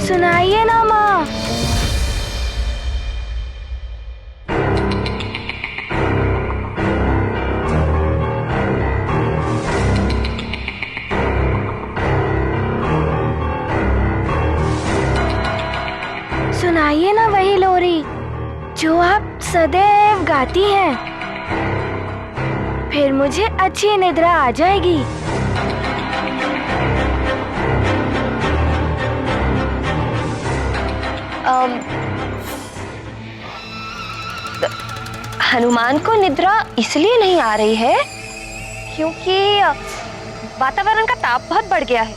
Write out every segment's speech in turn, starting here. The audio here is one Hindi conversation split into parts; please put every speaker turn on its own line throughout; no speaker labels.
सुनाइए ना माँ। सुनाइए ना वही लोरी जो आप सदैव गाती हैं। फिर मुझे अच्छी निद्रा आ जाएगी।
हनुमान को निद्रा इसलिए नहीं आ रही है क्योंकि वातावरण का ताप बहुत बढ़ गया है।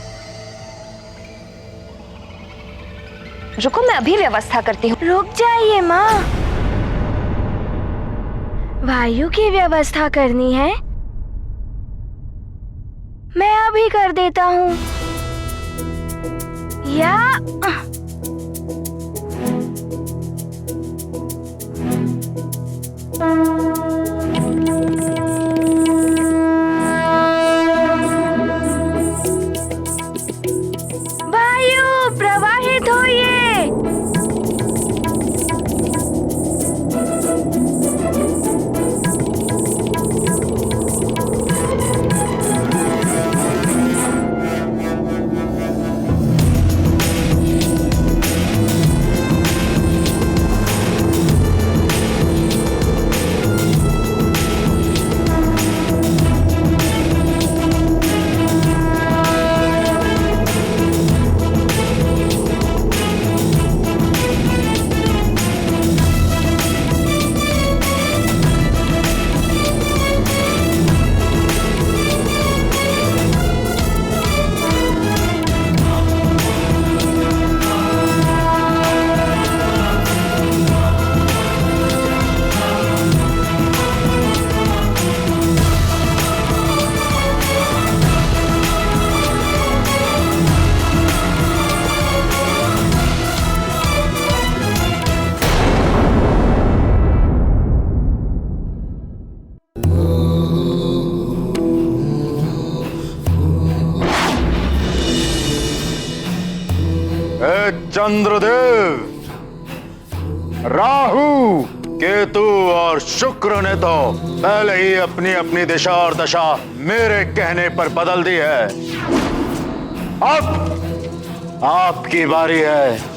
रुको, मैं अभी व्यवस्था करती हूँ।
रुक जाइए माँ, वायु की व्यवस्था करनी है। मैं अभी कर देता हूँ। या वायु प्रवाहित होइए।
चंद्रदेव, राहु, केतु और शुक्र ने तो पहले ही अपनी अपनी दिशा और दशा मेरे कहने पर बदल दी है। अब आपकी बारी है।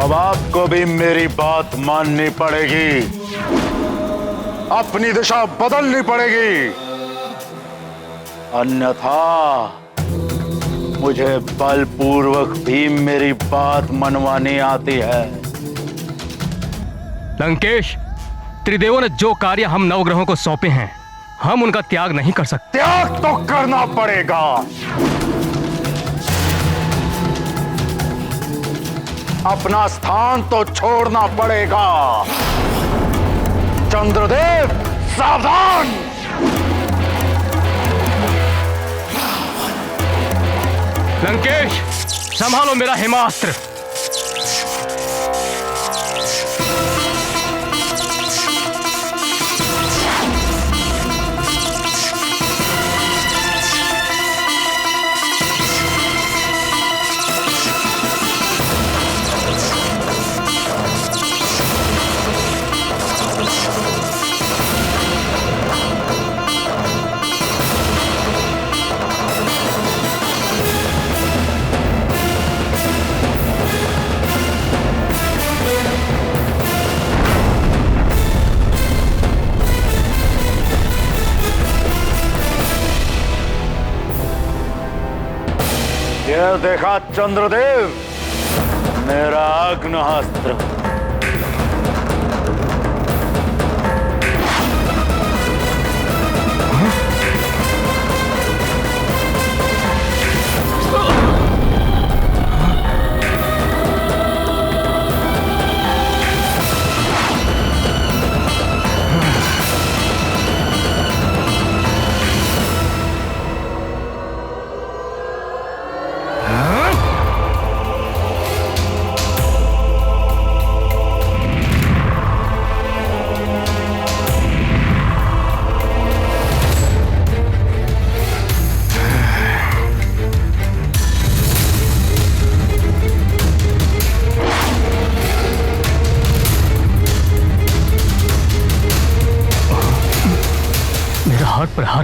अब आपको भी मेरी बात माननी पड़ेगी, अपनी दिशा बदलनी पड़ेगी, अन्यथा मुझे बलपूर्वक भी मेरी बात मनवानी आती है।
लंकेश, त्रिदेवों ने जो कार्य हम नवग्रहों को सौंपे हैं, हम उनका त्याग नहीं कर सकते।
त्याग तो करना पड़ेगा। अपना स्थान तो छोड़ना पड़ेगा। चंद्रदेव, सावधान!
लंकेश, संभालो मेरा हिमास्त्र।
यह देखा चंद्रदेव, मेरा आग्नेयास्त्र।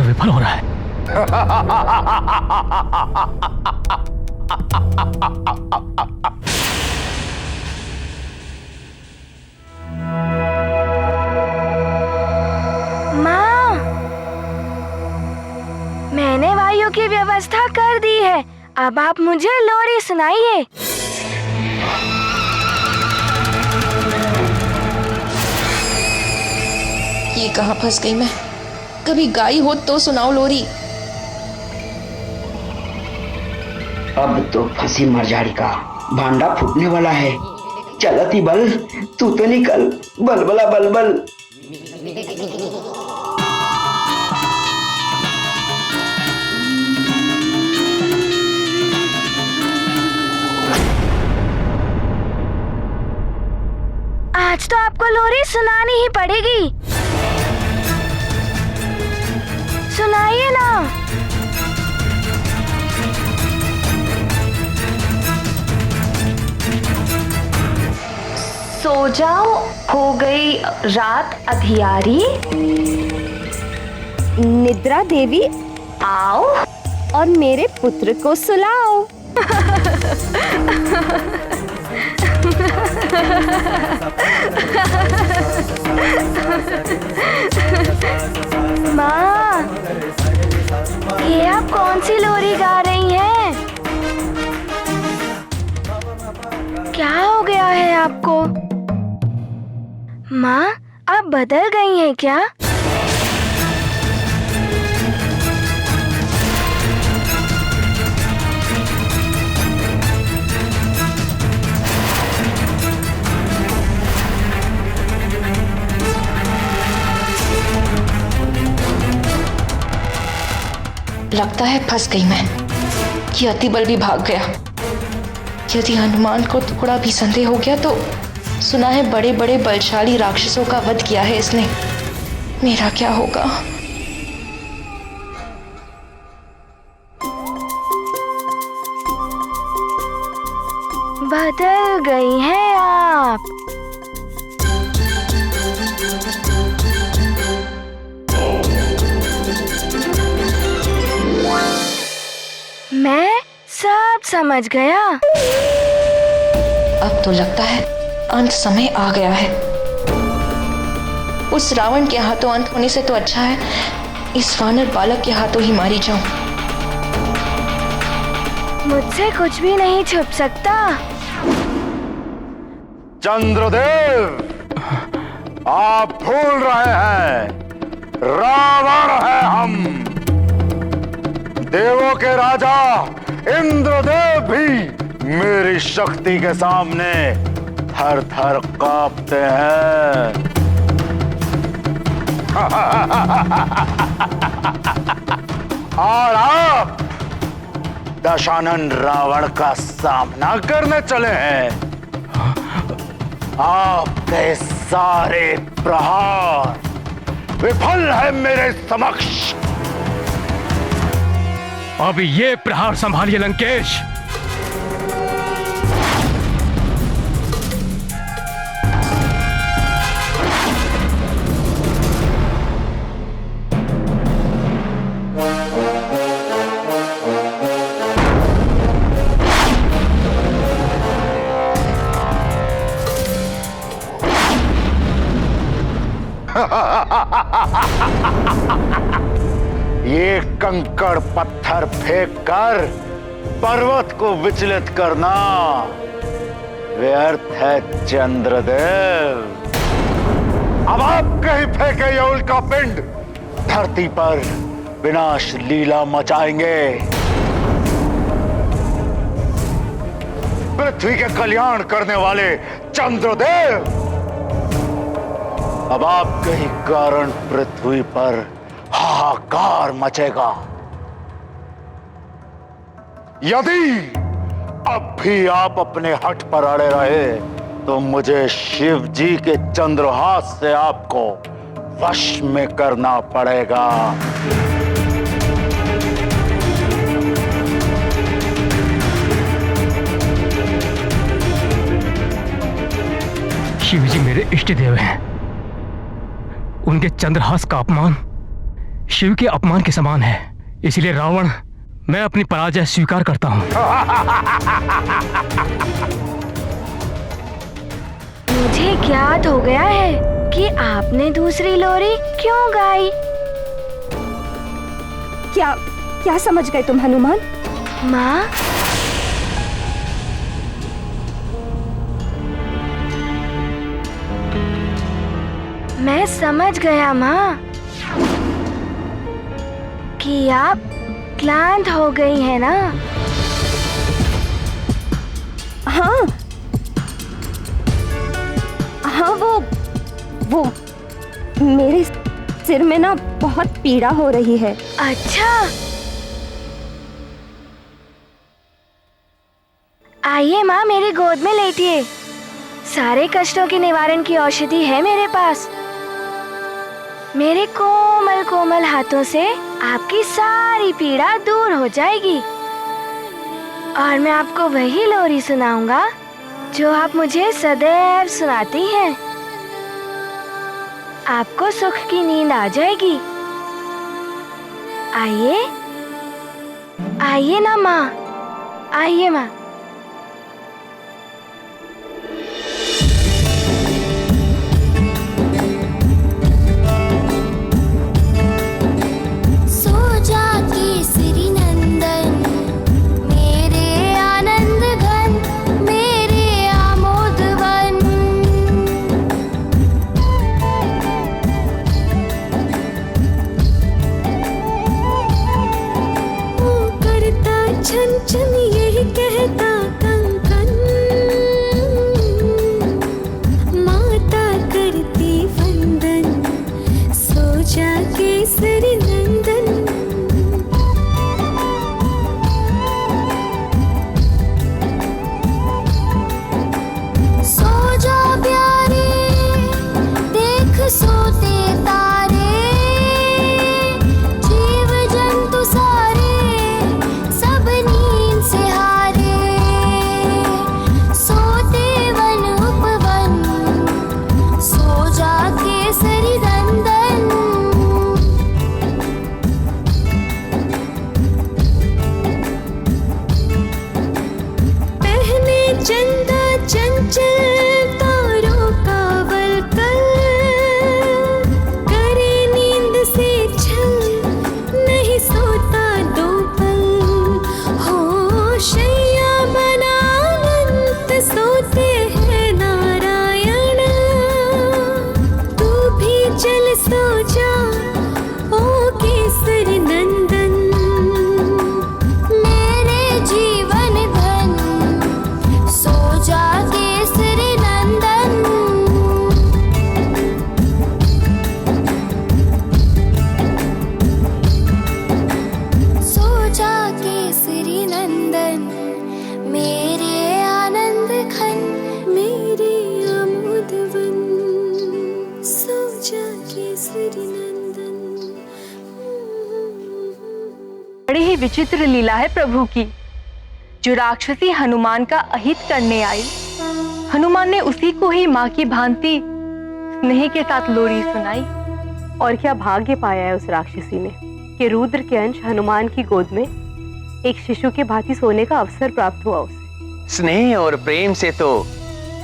विफल हो रहा है।
माँ, मैंने वायु की व्यवस्था कर दी है। अब आप मुझे लोरी सुनाइए।
ये कहाँ फंस गई मैं? कभी गाई हो तो सुनाओ लोरी।
अब तो फंसी मरझाड़िका, भांडा फूटने वाला है। चलती बल, तू तो निकल, बलबला बलबल।
आज तो आपको लोरी सुनानी ही पड़ेगी। सुनाइए ना।
सो जाओ, हो गई रात अधियारी। निद्रा देवी आओ और मेरे पुत्र को सुलाओ।
माँ, ये आप कौन सी लोरी गा रही हैं? क्या हो गया है आपको? माँ, आप बदल गई हैं क्या?
लगता है फंस गई मैं। कि अतिबल भी भाग गया। यदि हनुमान को थोड़ा भी संदेह हो गया तो सुना है बड़े बड़े बलशाली राक्षसों का वध किया है इसने। मेरा क्या होगा?
बदल गई हैं आप। मैं सब समझ गया।
अब तो लगता है अंत समय आ गया है। उस रावण के हाथों अंत होने से तो अच्छा है इस वानर बालक के हाथों ही मारी जाऊं।
मुझसे कुछ भी नहीं छुप सकता।
चंद्रदेव, आप भूल रहे हैं, रावण है हम। देवों के राजा इंद्रदेव भी मेरी शक्ति के सामने थर थर कांपते हैं। और आप दशानन रावण का सामना करने चले हैं। आपके सारे प्रहार विफल है मेरे समक्ष।
अब ये प्रहार संभालिए लंकेश।
ये कंकड़ पत्थर फेंक कर पर्वत को विचलित करना व्यर्थ है चंद्रदेव। अब आपके ही फेंके ये उल्का पिंड धरती पर विनाश लीला मचाएंगे। पृथ्वी के कल्याण करने वाले चंद्रदेव, अब आपके ही कारण पृथ्वी पर हाहाकार मचेगा। यदि अब भी आप अपने हठ पर अड़े रहे तो मुझे शिव जी के चंद्रहास से आपको वश में करना पड़ेगा।
शिव जी मेरे इष्ट देव हैं। उनके चंद्रहास का अपमान शिव के अपमान के समान है। इसलिए रावण, मैं अपनी पराजय स्वीकार करता हूँ।
मुझे ज्ञात हो गया है कि आपने दूसरी लोरी क्यों गाई।
क्या समझ गए तुम हनुमान?
माँ, मैं समझ गया माँ कि आप क्लांत हो गई है ना।
हाँ, वो मेरे सिर में ना बहुत पीड़ा हो रही है।
अच्छा, आइए माँ, मेरी गोद में लेटिए। सारे कष्टों के निवारण की औषधि है मेरे पास। मेरे कोमल कोमल हाथों से आपकी सारी पीड़ा दूर हो जाएगी और मैं आपको वही लोरी सुनाऊंगा जो आप मुझे सदैव सुनाती हैं। आपको सुख की नींद आ जाएगी। आइए आइए ना माँ, आइए माँ।
बड़ी ही विचित्र लीला है प्रभु की। जो राक्षसी हनुमान का अहित करने आई, हनुमान ने उसी को ही माँ की भांति स्नेह के साथ लोरी सुनाई।
और क्या भाग्य पाया है उस राक्षसी ने कि रुद्र के अंश हनुमान की गोद में एक शिशु के भांति सोने का अवसर प्राप्त हुआ उसे।
स्नेह और प्रेम से तो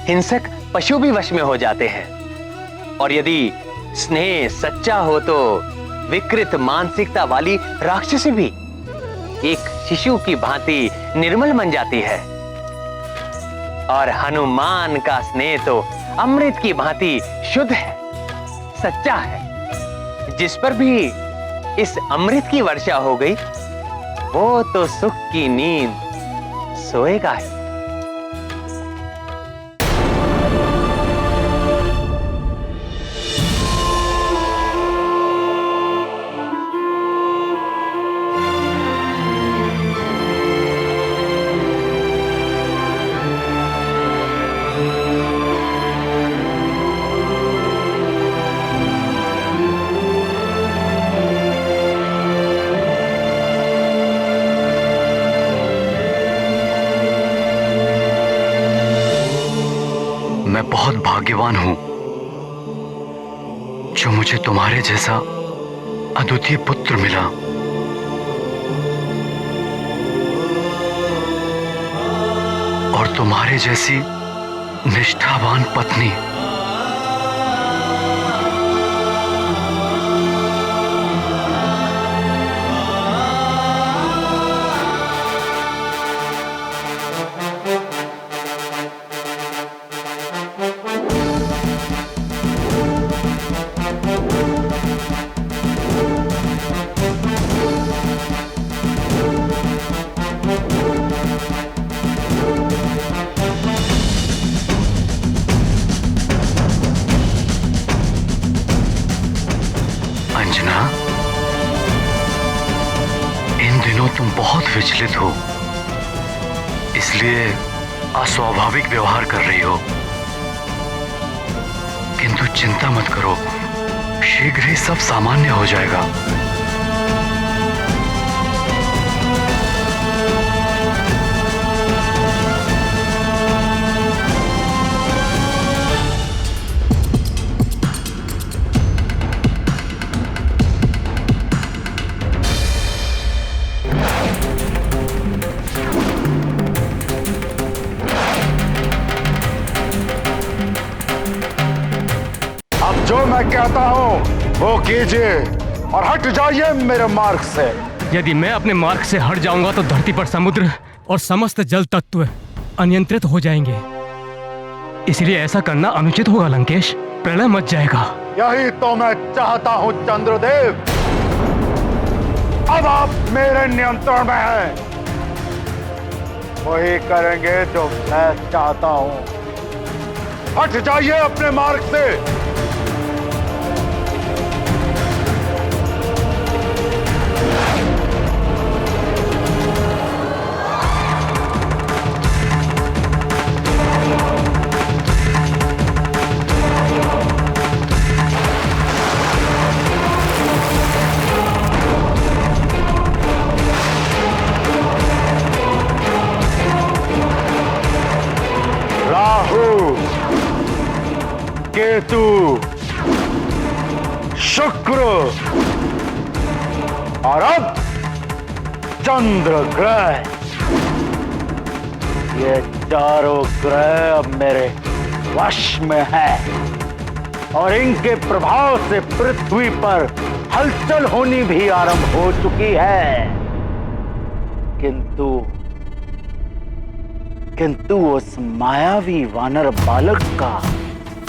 हिंसक पशु भी वश में हो जाते हैं, और यदि स्नेह सच्चा हो तो विकृत मानसिकता वाली राक्षसी भी एक शिशु की भांति निर्मल बन जाती है। और हनुमान का स्नेह तो अमृत की भांति शुद्ध है, सच्चा है। जिस पर भी इस अमृत की वर्षा हो गई वो तो सुख की नींद सोएगा ही।
मैं बहुत भाग्यवान हूं जो मुझे तुम्हारे जैसा अद्वितीय पुत्र मिला। और तुम्हारे जैसी निष्ठावान पत्नी। अंजना, इन दिनों तुम बहुत विचलित हो, इसलिए अस्वाभाविक व्यवहार कर रही हो। किंतु चिंता मत करो, शीघ्र ही सब सामान्य हो जाएगा।
जो मैं कहता हूँ वो कीजिए और हट जाइए मेरे मार्ग से।
यदि मैं अपने मार्ग से हट जाऊंगा तो धरती पर समुद्र और समस्त जल तत्व अनियंत्रित हो जाएंगे। इसलिए ऐसा करना अनुचित होगा लंकेश, प्रलय मच जाएगा।
यही तो मैं चाहता हूँ चंद्रदेव। अब आप मेरे नियंत्रण में हैं, वही करेंगे जो मैं चाहता हूँ। हट जाइए अपने मार्ग से। केतु, शुक्र और अब चंद्र ग्रह, ये चारों ग्रह अब मेरे वश में हैं और इनके प्रभाव से पृथ्वी पर हलचल होनी भी आरंभ हो चुकी है। किंतु उस मायावी वानर बालक का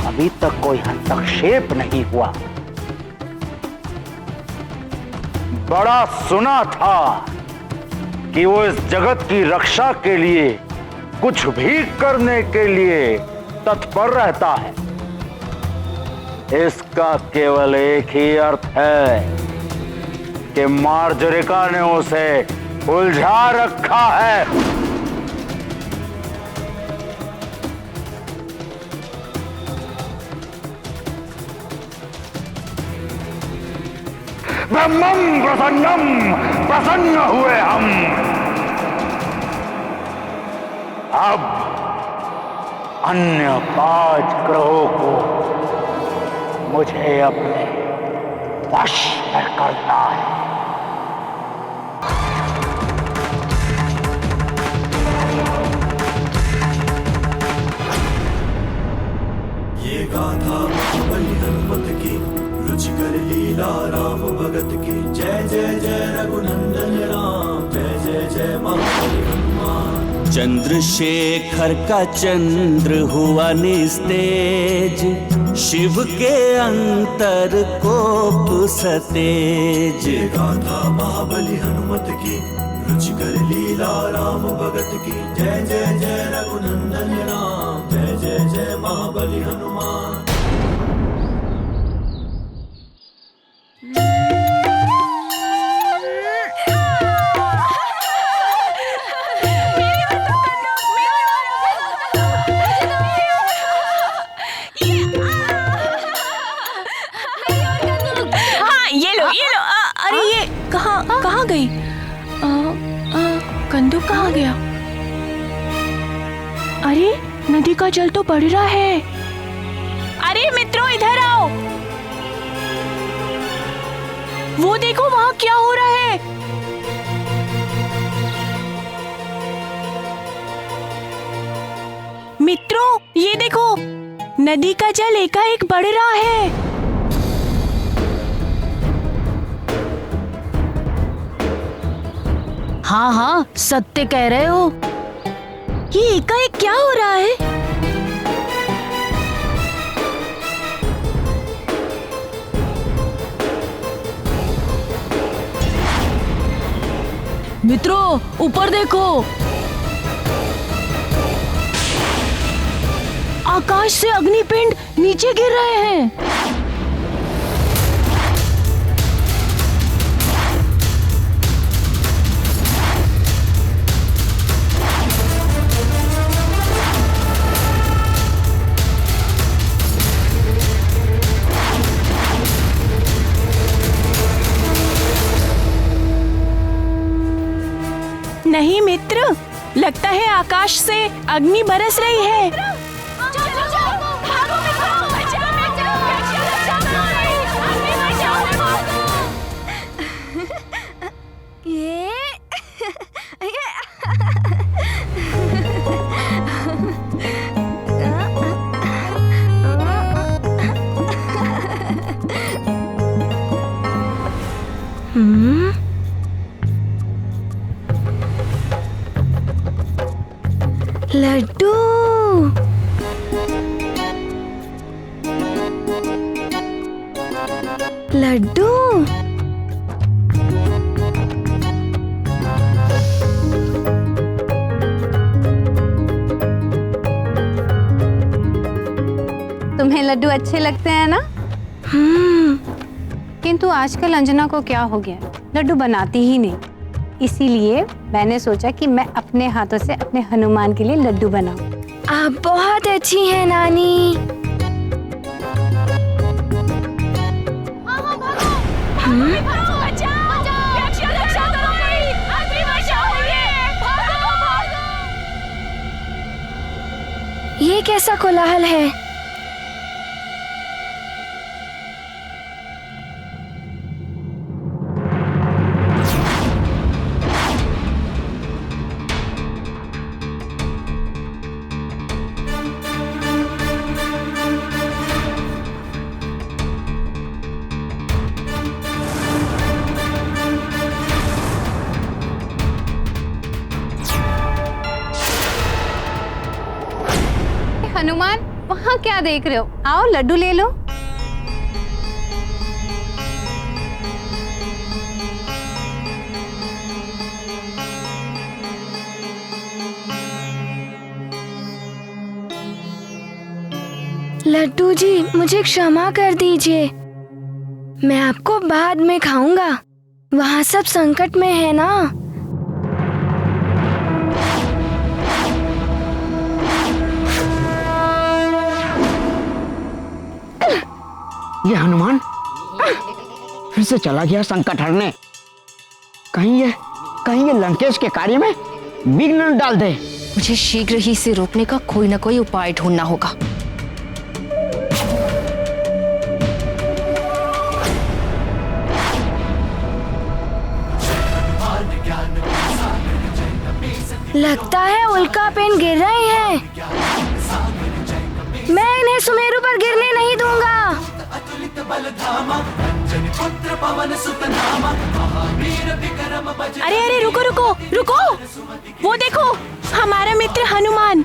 अभी तक कोई हस्तक्षेप नहीं हुआ। बड़ा सुना था कि वो इस जगत की रक्षा के लिए कुछ भी करने के लिए तत्पर रहता है। इसका केवल एक ही अर्थ है कि मार्जरिका ने उसे उलझा रखा है। ब्रह्मं प्रसन्नम, प्रसन्न हुए हम। अब अन्य 5 ग्रहों को मुझे अपने वश में करना है।
ये गाथा महाबली हनुमत की, रुचिकर लीला राम भगत की। जय जय जय रघुनंदन राम, जय जय जय महाबली हनुमान।
चंद्रशेखर का चंद्र हुआ निस्तेज, शिव के अंतर कोप सतेज।
ये गाथा महाबली हनुमत की, रुचिकर लीला राम भगत की। जय जय जय रघुनंदन राम, जय जय जय महाबली हनुमान।
कहाँ गई? कंदू कहाँ गया? अरे नदी का जल तो बढ़ रहा है। अरे मित्रों इधर आओ। वो देखो वहाँ क्या हो रहा है। मित्रों, ये देखो, नदी का जल एकाएक बढ़ रहा है।
हाँ हाँ, सत्य कह रहे हो।
ये एकाएक क्या हो रहा है?
मित्रों, ऊपर देखो,
आकाश से अग्निपिंड नीचे गिर रहे हैं। नहीं मित्र, लगता है आकाश से अग्नि बरस रही है।
लड्डू, लड्डू,
तुम्हें लड्डू अच्छे लगते हैं ना? किंतु आजकल अंजना को क्या हो गया, लड्डू बनाती ही नहीं। इसीलिए मैंने सोचा कि मैं अपने हाथों से अपने हनुमान के लिए लड्डू बनाऊं।
आप बहुत अच्छी हैं नानी। ये कैसा कोलाहल है?
हनुमान, वहाँ क्या देख रहे हो? आओ लड्डू ले लो।
लड्डू जी, मुझे क्षमा कर दीजिए। मैं आपको बाद में खाऊंगा। वहाँ सब संकट में है ना।
ये हनुमान फिर से चला गया संकट हरने। कहीं ये लंकेश के कार्य में विघ्न न डाल दे।
मुझे शीघ्र ही इसे रोकने का कोई ना कोई उपाय ढूंढना होगा।
लगता है उल्का पिंड गिर रहे हैं। मैं इन्हें सुमेरु पर गिरने नहीं दूंगा।
अरे अरे, रुको रुको रुको, वो देखो, हमारा मित्र हनुमान।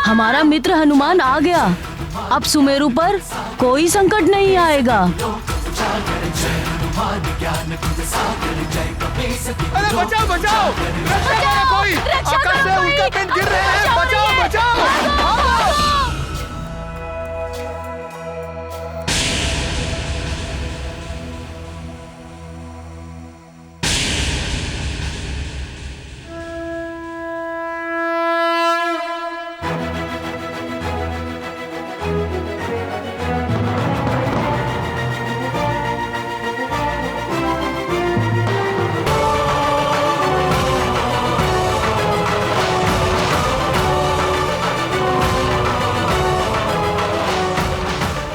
हमारा मित्र हनुमान आ गया। अब सुमेरु पर कोई संकट नहीं आएगा।
अरे बचाओ बचाओ, रक्षा करो कोई, आकाश से उल्का पिंड गिर रहे हैं, बचाओ बचाओ।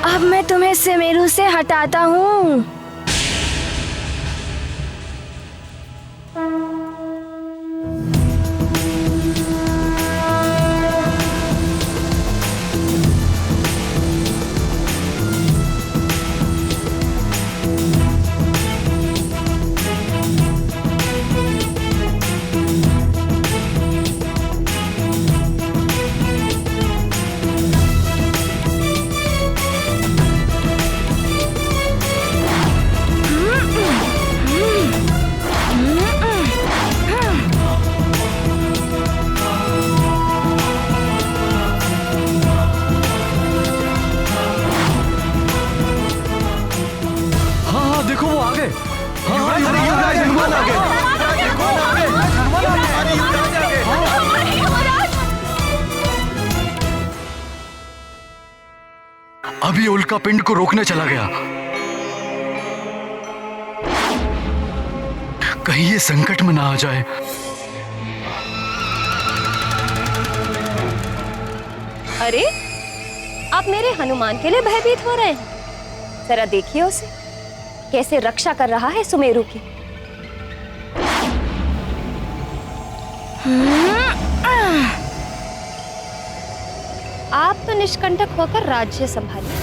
अब मैं तुम्हें सुमेरु से हटाता हूँ।
अभी उल्का पिंड को रोकने चला गया। कहीं ये संकट में ना आ जाए।
अरे, आप मेरे हनुमान के लिए भयभीत हो रहे हैं? जरा देखिए उसे, कैसे रक्षा कर रहा है सुमेरु की। आप तो निष्कंटक होकर राज्य संभालिए।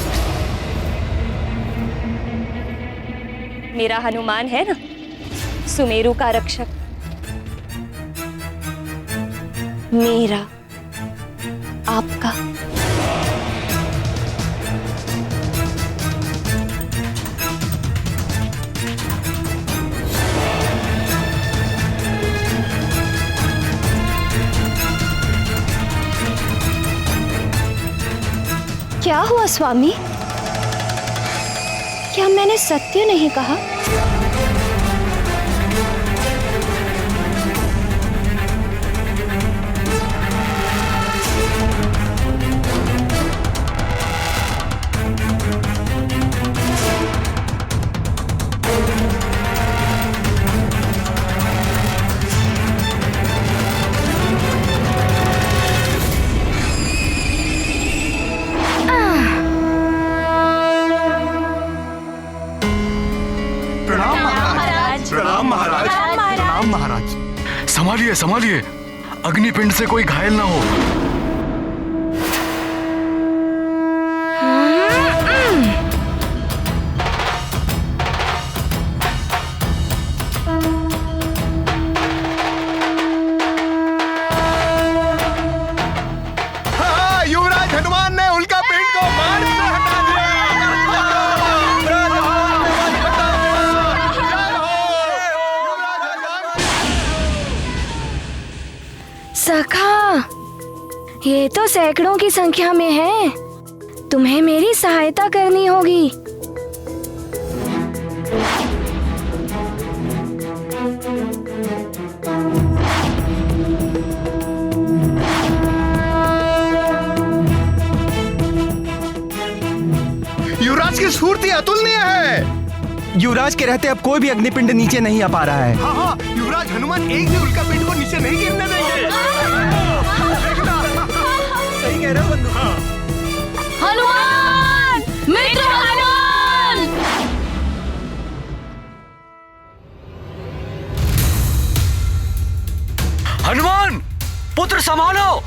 मेरा हनुमान है ना सुमेरु का रक्षक। मेरा, आपका। क्या हुआ स्वामी? क्या मैंने सत्य नहीं कहा?
प्रणाम महाराज। प्रणाम महाराज। संभालिए संभालिए, अग्निपिंड से कोई घायल ना हो।
युवराज हनुमान ने उल्का पिंड को मार से हटा दिया।
सखा, ये तो सैकड़ों की संख्या में है। तुम्हें मेरी सहायता करनी होगी।
युवराज की स्फूर्ति अतुलनीय है।
युवराज के रहते अब कोई भी अग्निपिंड नीचे नहीं आ पा रहा है।
हाँ हाँ, युवराज हनुमान एक भी उल्का पिंड को नीचे नहीं गिरने देंगे।
सही कह रहे हो बंधु।
हनुमान, मित्र हनुमान।
हनुमान, पुत्र संभालो।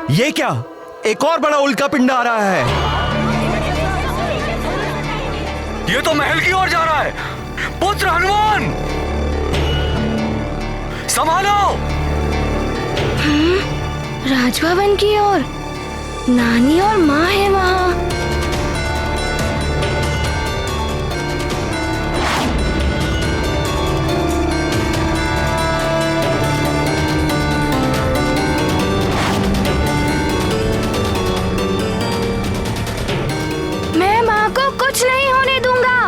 ये क्या? एक और बड़ा उल्का पिंड आ रहा है।
ये तो महल की ओर जा रहा है। पुत्र हनुमान, संभालो।
राजभवन की ओर। नानी और माँ है वहाँ। मैं माँ को कुछ नहीं होने दूंगा।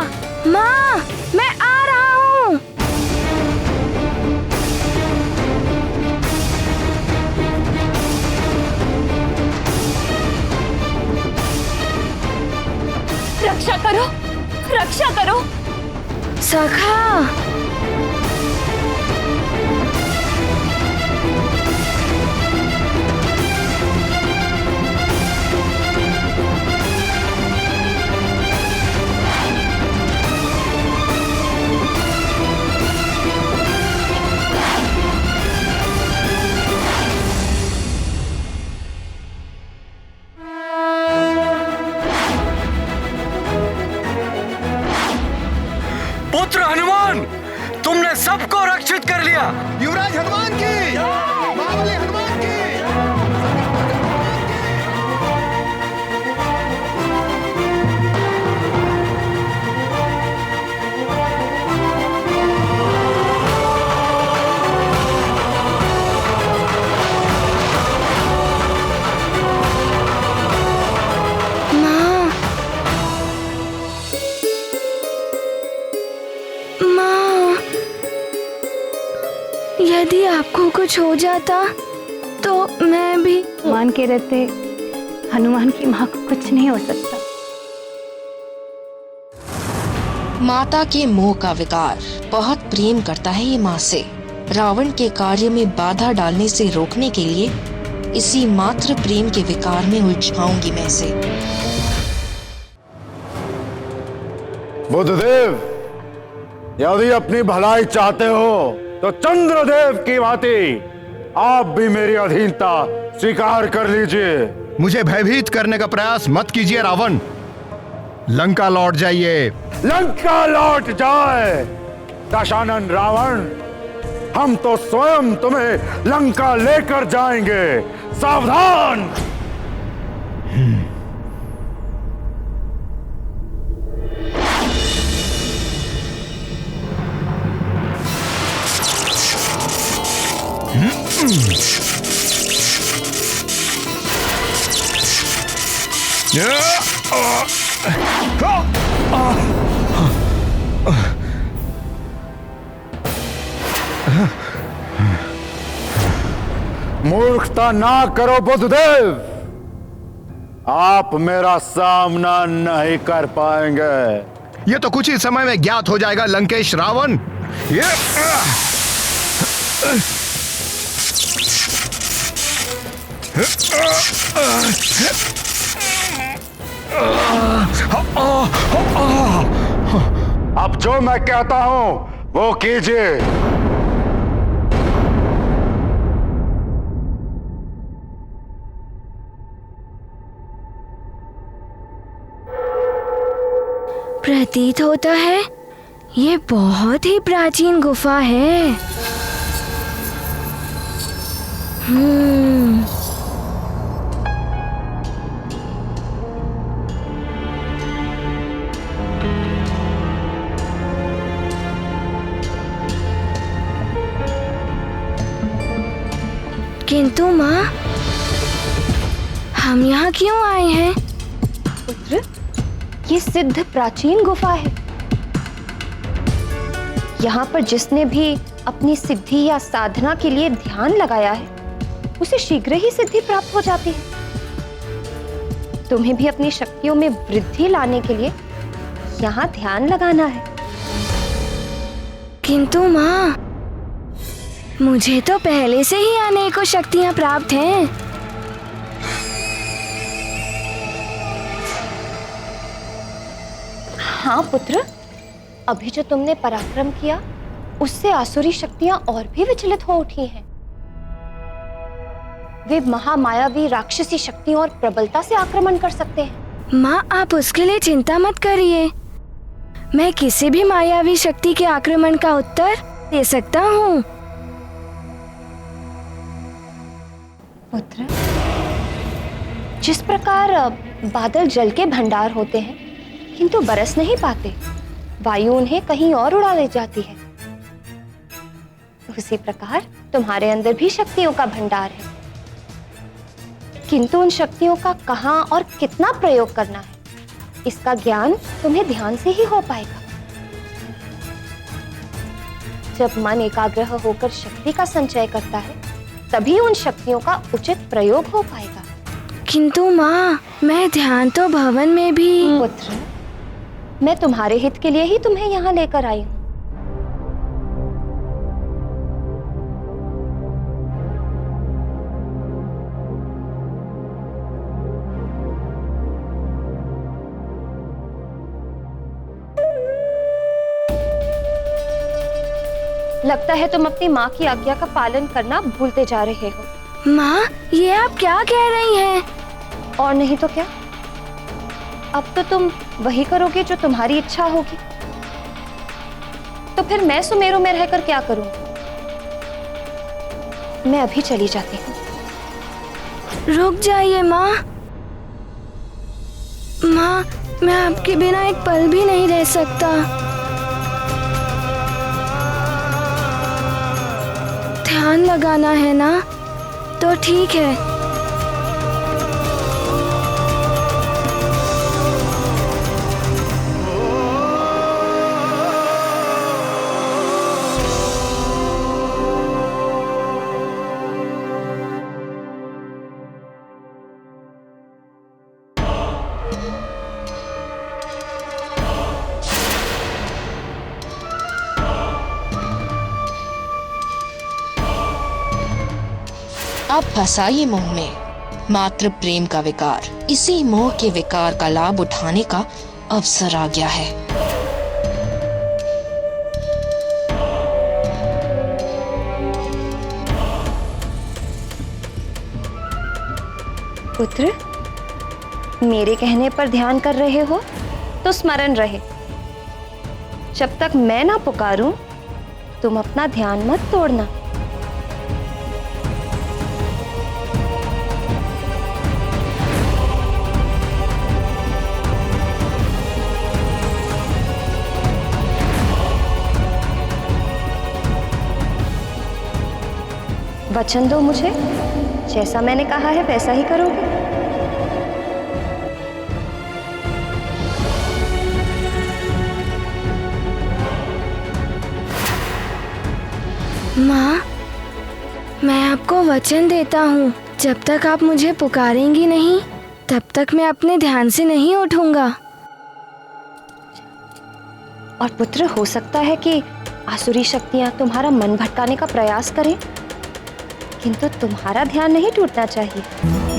माँ, मैं आ रहा हूँ।
रक्षा करो, रक्षा करो।
सखा,
पुत्र हनुमान, तुमने सबको रक्षित कर लिया।
युवराज हनुमान की, महाबली हनुमान की।
कुछ हो जाता तो मैं भी।
मान के रहते हनुमान की माँ को कुछ नहीं हो सकता।
माता के मोह का विकार, बहुत प्रेम करता है ये माँ से। रावण के कार्य में बाधा डालने से रोकने के लिए इसी मात्र प्रेम के विकार में उलझाऊंगी मैं इसे।
बुद्धदेव, यदि अपनी भलाई चाहते हो तो चंद्रदेव की भांति आप भी मेरी अधीनता स्वीकार कर लीजिए।
मुझे भयभीत करने का प्रयास मत कीजिए रावण। लंका लौट जाइए।
लंका लौट जाए दशानन रावण, हम तो स्वयं तुम्हें लंका लेकर जाएंगे। सावधान। मूर्खता ना करो बुद्धदेव, आप मेरा सामना नहीं कर पाएंगे।
ये तो कुछ ही समय में ज्ञात हो जाएगा लंकेश रावण।
अब जो मैं कहता हूं वो कीजिए।
प्रतीत होता है ये बहुत ही प्राचीन गुफा है। किंतु माँ, हम यहाँ क्यों आए हैं?
पुत्र, ये सिद्ध प्राचीन गुफा है। यहाँ पर जिसने भी अपनी सिद्धि या साधना के लिए ध्यान लगाया है, उसे शीघ्र ही सिद्धि प्राप्त हो जाती है। तुम्हें भी अपनी शक्तियों में वृद्धि लाने के लिए यहाँ ध्यान लगाना है।
किंतु माँ, मुझे तो पहले से ही अनेकों शक्तियाँ प्राप्त हैं।
हाँ पुत्र, अभी जो तुमने पराक्रम किया उससे आसुरी शक्तियां और भी विचलित हो उठी हैं। वे महामायावी राक्षसी शक्तियों और प्रबलता से आक्रमण कर सकते हैं।
माँ, आप उसके लिए चिंता मत करिए। मैं किसी भी मायावी शक्ति के आक्रमण का उत्तर दे सकता हूँ।
पुत्र, जिस प्रकार बादल जल के भंडार होते हैं किंतु बरस नहीं पाते, वायु उन्हें कहीं और उड़ा ले जाती है, उसी प्रकार तुम्हारे अंदर भी शक्तियों का भंडार है। किंतु उन शक्तियों का कहाँ और कितना प्रयोग करना है, इसका ज्ञान तुम्हें ध्यान से ही हो पाएगा। जब मन एकाग्र होकर शक्ति का संचय करता है, तभी उन शक्तियों का उचित प्रयोग हो पाएगा।
किंतु माँ, मैं ध्यान तो भवन में भी।
पुत्र, मैं तुम्हारे हित के लिए ही तुम्हें यहाँ लेकर आई हूँ। लगता है तुम अपनी माँ की आज्ञा का पालन करना भूलते जा रहे हो।
माँ, ये आप क्या कह रही हैं?
और नहीं तो क्या, अब तो तुम वही करोगे जो तुम्हारी इच्छा होगी। तो फिर मैं सुमेरु में रहकर क्या करूंगी? मैं अभी चली जाती हूँ।
रुक जाइए माँ। माँ, मैं आपके बिना एक पल भी नहीं रह सकता। ध्यान लगाना है ना, तो ठीक है।
आप फंसाइए मोह में मात्र प्रेम का विकार। इसी मोह के विकार का लाभ उठाने का अवसर आ गया है।
पुत्र, मेरे कहने पर ध्यान कर रहे हो तो स्मरण रहे, जब तक मैं ना पुकारूं तुम अपना ध्यान मत तोड़ना। वचन दो मुझे, जैसा मैंने कहा है वैसा ही करोगे।
माँ, मैं आपको वचन देता हूँ, जब तक आप मुझे पुकारेंगी नहीं तब तक मैं अपने ध्यान से नहीं उठूंगा।
और पुत्र, हो सकता है कि आसुरी शक्तियां तुम्हारा मन भटकाने का प्रयास करें, किंतु तुम्हारा ध्यान नहीं टूटना चाहिए।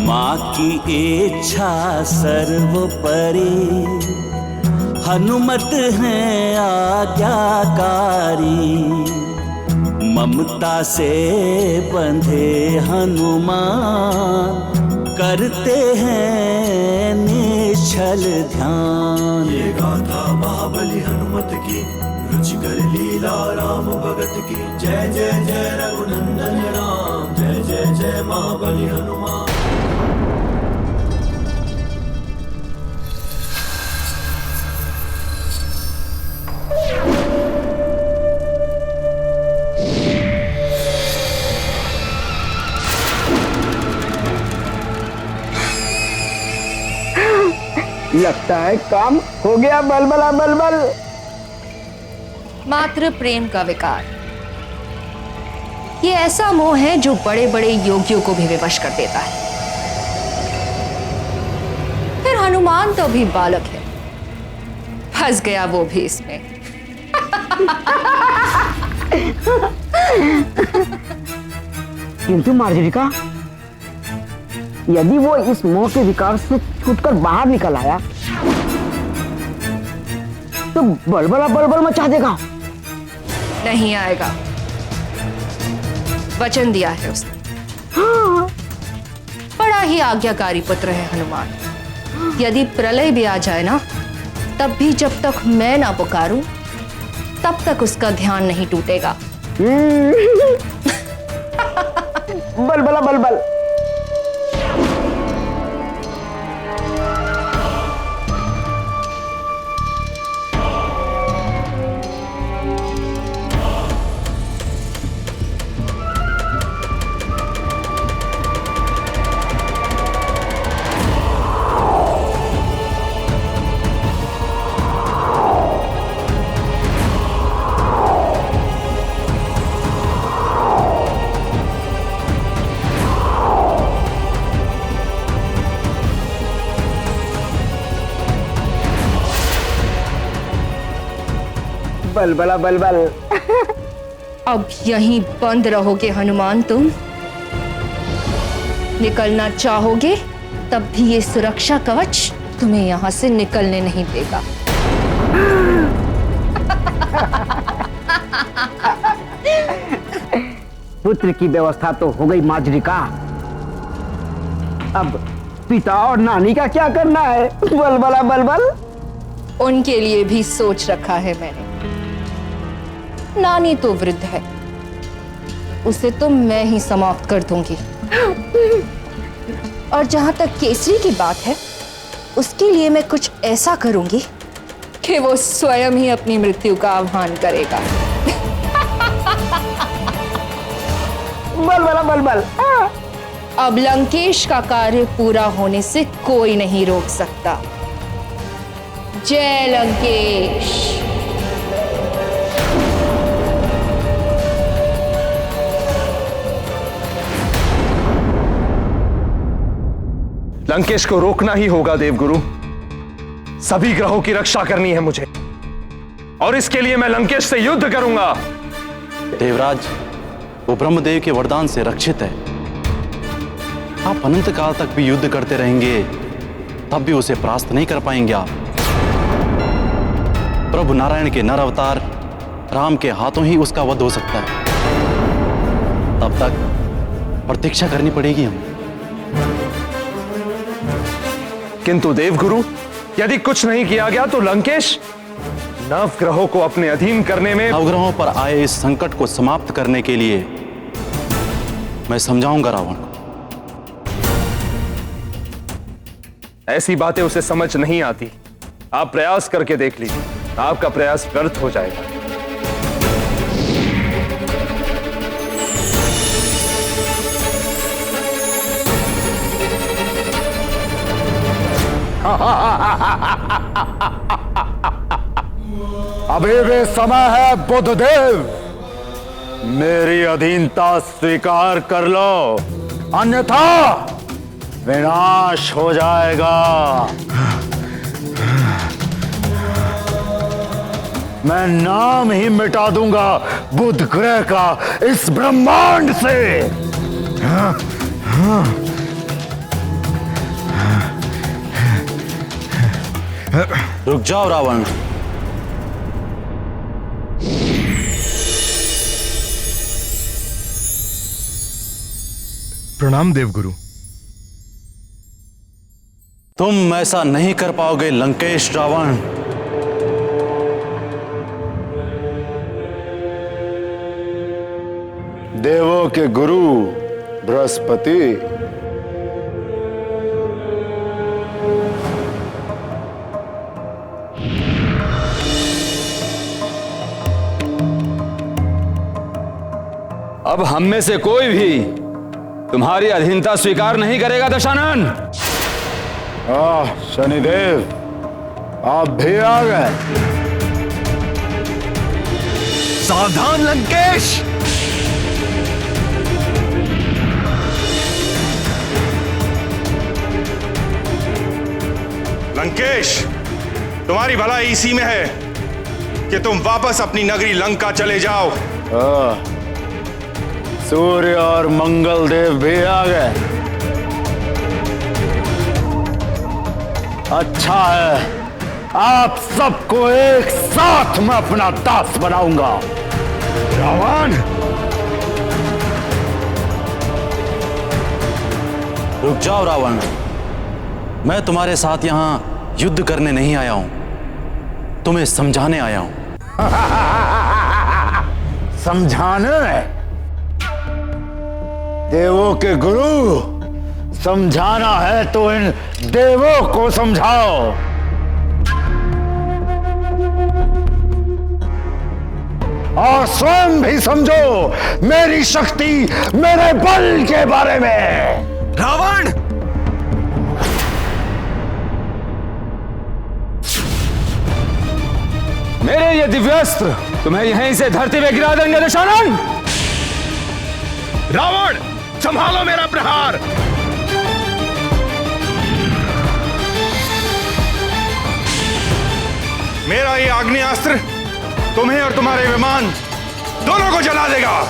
माँ की इच्छा सर्वोपरि, हनुमत है आज्ञाकारी। ममता से बंधे हनुमान, करते हैं निश्चल ध्यान।
ये गाथा महाबली हनुमत की, रुचिकर लीला राम भगत की। जय जय जय रघुनंदन राम, जय जय जय महाबली हनुमान।
लगता है काम हो गया। बलबला बलबल।
मात्र प्रेम का विकार, ये ऐसा मोह है जो बड़े बड़े योगियों को भी विवश कर देता है। फिर हनुमान तो भी बालक है, फंस गया वो भी इसमें।
किंतु मार्जरिका, यदि वो इस मोह के विकार से छूटकर बाहर निकल आया तो बलबला बलबल मचा देगा।
नहीं आएगा, वचन दिया है उसने।
हाँ।
बड़ा ही आज्ञाकारी पुत्र है हनुमान। यदि प्रलय भी आ जाए ना, तब भी जब तक मैं ना पुकारूं तब तक उसका ध्यान नहीं टूटेगा।
बलबला बलबल। बलबला बलबल।
अब यहीं बंद रहोगे हनुमान तुम। निकलना चाहोगे तब भी ये सुरक्षा कवच तुम्हें यहां से निकलने नहीं देगा।
पुत्र की व्यवस्था तो हो गई मार्जरिका, अब पिता और नानी का क्या करना है? बलबला बलबल।
उनके लिए भी सोच रखा है मैंने। नानी तो वृद्ध है, उसे तो मैं ही समाप्त कर दूंगी। और जहां तक केसरी की बात है, उसके लिए मैं कुछ ऐसा करूंगी कि वो स्वयं ही अपनी मृत्यु का आह्वान करेगा।
बलबला बलबल।
अब लंकेश का कार्य पूरा होने से कोई नहीं रोक सकता। जय लंकेश।
लंकेश को रोकना ही होगा देवगुरु। सभी ग्रहों की रक्षा करनी है मुझे, और इसके लिए मैं लंकेश से युद्ध करूंगा।
देवराज, वो ब्रह्मदेव के वरदान से रक्षित है। आप अनंत काल तक भी युद्ध करते रहेंगे, तब भी उसे परास्त नहीं कर पाएंगे आप। प्रभु नारायण के नर अवतार राम के हाथों ही उसका वध हो सकता है। तब तक प्रतीक्षा करनी पड़ेगी हमें।
किंतु देवगुरु, यदि कुछ नहीं किया गया तो लंकेश नवग्रहों को अपने अधीन करने में
नवग्रहों पर आए इस संकट को समाप्त करने के लिए मैं समझाऊंगा रावण को।
ऐसी बातें उसे समझ नहीं आती। आप प्रयास करके देख लीजिए, आपका प्रयास व्यर्थ हो जाएगा।
अभी भी समय है बुद्धदेव, मेरी अधीनता स्वीकार कर लो, अन्यथा विनाश हो जाएगा। मैं नाम ही मिटा दूंगा बुध ग्रह का इस ब्रह्मांड से।
रुक जाओ रावण।
प्रणाम देवगुरु।
तुम ऐसा नहीं कर पाओगे लंकेश रावण।
देवों के गुरु बृहस्पति,
अब हम में से कोई भी तुम्हारी अधीनता स्वीकार नहीं करेगा दशानन।
शनिदेव, आप भी आ गए।
सावधान लंकेश।
लंकेश, तुम्हारी भलाई इसी में है कि तुम वापस अपनी नगरी लंका चले जाओ।
सूर्य और मंगल देव भी आ गए। अच्छा है, आप सबको एक साथ में अपना दास बनाऊंगा।
रावण, रुक जाओ रावण। मैं तुम्हारे साथ यहां युद्ध करने नहीं आया हूं, तुम्हें समझाने आया हूं।
समझाने? देवों के गुरु, समझाना है तो इन देवों को समझाओ। और स्वयं भी समझो मेरी शक्ति, मेरे बल के बारे में।
रावण,
मेरे ये दिव्यास्त्र तुम्हें यहीं से धरती में गिरा देंगे दशानन।
रावण, संभालो मेरा प्रहार।
मेरा ये आग्नेयास्त्र तुम्हें और तुम्हारे विमान दोनों को जला देगा।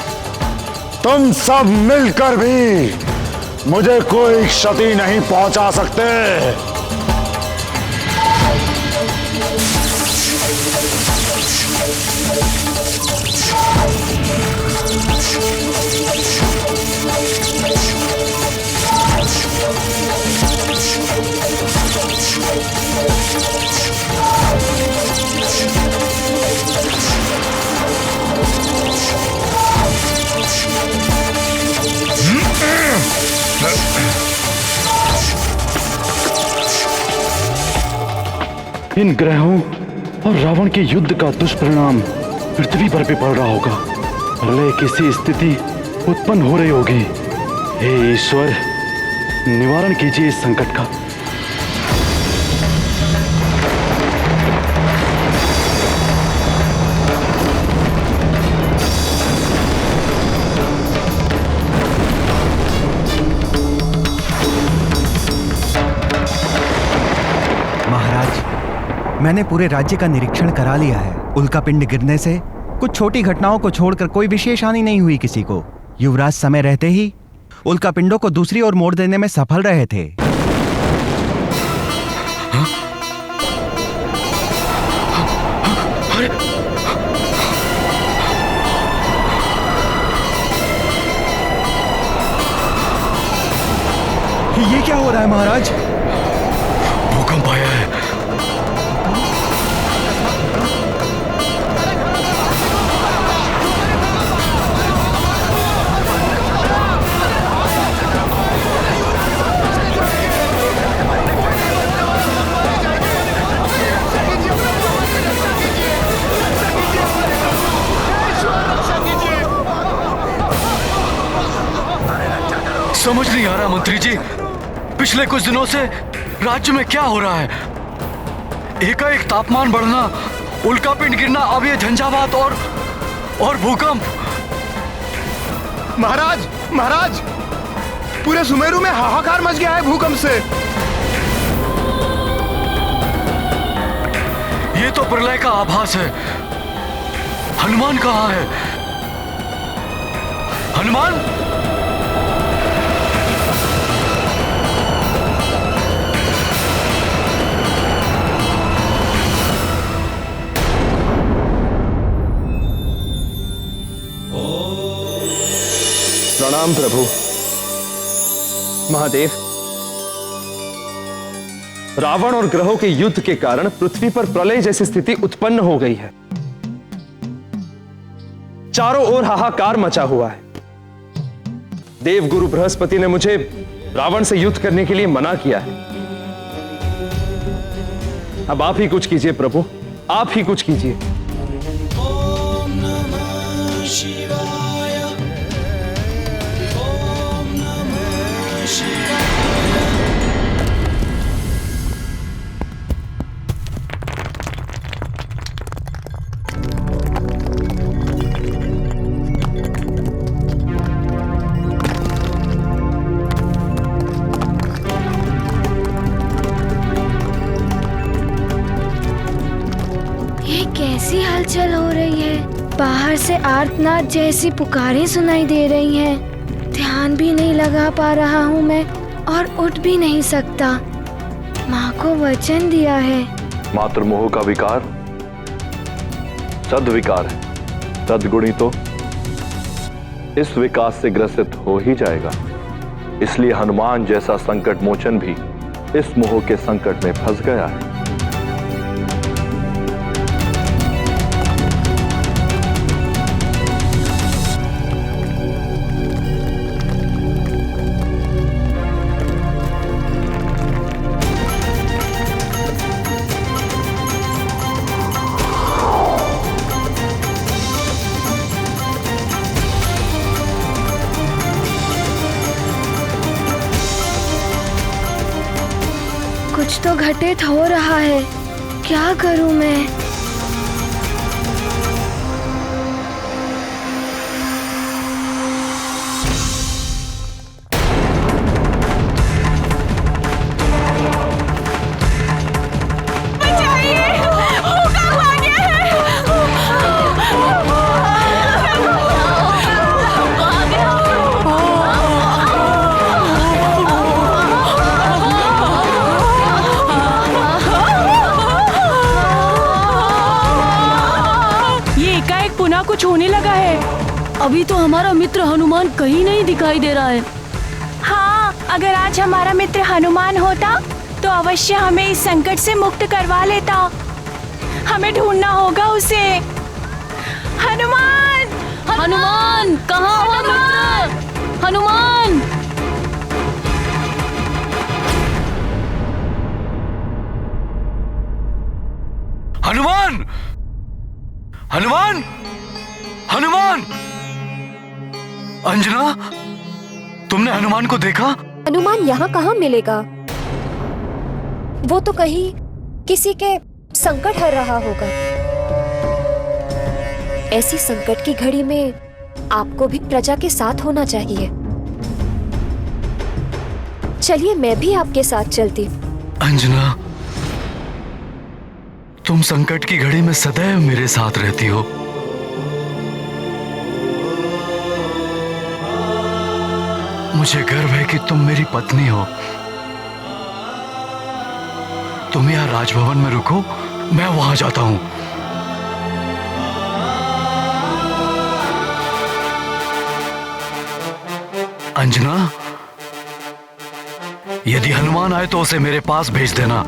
तुम सब मिलकर भी मुझे कोई क्षति नहीं पहुंचा सकते।
इन ग्रहों और रावण के युद्ध का दुष्परिणाम पृथ्वी पर भी पड़ रहा होगा। प्रलय की सी स्थिति उत्पन्न हो रही होगी। हे ईश्वर, निवारण कीजिए इस संकट का।
मैंने पूरे राज्य का निरीक्षण करा लिया है। उल्कापिंड गिरने से कुछ छोटी घटनाओं को छोड़कर कोई विशेष हानि नहीं हुई किसी को। युवराज समय रहते ही उल्कापिंडों को दूसरी ओर मोड़ देने में सफल रहे थे। ये क्या हो रहा है महाराज?
भूकंप आया है। समझ नहीं आ रहा मंत्री जी, पिछले कुछ दिनों से राज्य में क्या हो रहा है। एकाएक तापमान बढ़ना, उल्कापिंड गिरना, अब ये झंझावात और भूकंप।
महाराज, महाराज, पूरे सुमेरु में हाहाकार मच गया है भूकंप से।
ये तो प्रलय का आभास है। हनुमान कहाँ है? हनुमान?
प्रणाम प्रभु। महादेव, रावण और ग्रहों के युद्ध के कारण पृथ्वी पर प्रलय जैसी स्थिति उत्पन्न हो गई है। चारों ओर हाहाकार मचा हुआ है। देवगुरु बृहस्पति ने मुझे रावण से युद्ध करने के लिए मना किया है। अब आप ही कुछ कीजिए प्रभु, आप ही कुछ कीजिए।
कैसी हलचल हो रही है। बाहर से आर्तनाद जैसी पुकारें सुनाई दे रही हैं। ध्यान भी नहीं लगा पा रहा हूँ मैं और उठ भी नहीं सकता। माँ को वचन दिया है।
मातृमोह का विकार सद्विकार है। सद्गुणी तो इस विकास से ग्रसित हो ही जाएगा। इसलिए हनुमान जैसा संकट मोचन भी इस मोह के संकट में फंस गया है।
कुछ तो घटित हो रहा है। क्या करूं मैं?
कुछ होने लगा है। अभी तो हमारा मित्र हनुमान कहीं नहीं दिखाई दे रहा है।
हाँ, अगर आज हमारा मित्र हनुमान होता तो अवश्य हमें इस संकट से मुक्त करवा लेता। हमें ढूंढना होगा उसे। हनुमान,
हनुमान, कहाँ हो मित्र? हनुमान!
हनुमान! हनुमान! हनुमान! अंजना, तुमने हनुमान को देखा?
हनुमान यहाँ कहाँ मिलेगा? वो तो कहीं किसी के संकट हर रहा होगा। ऐसी संकट की घड़ी में आपको भी प्रजा के साथ होना चाहिए। चलिए मैं भी आपके साथ चलती।
अंजना, तुम संकट की घड़ी में सदैव मेरे साथ रहती हो। मुझे गर्व है कि तुम मेरी पत्नी हो। तुम यहाँ राजभवन में रुको, मैं वहां जाता हूं। अंजना, यदि हनुमान आए तो उसे मेरे पास भेज देना।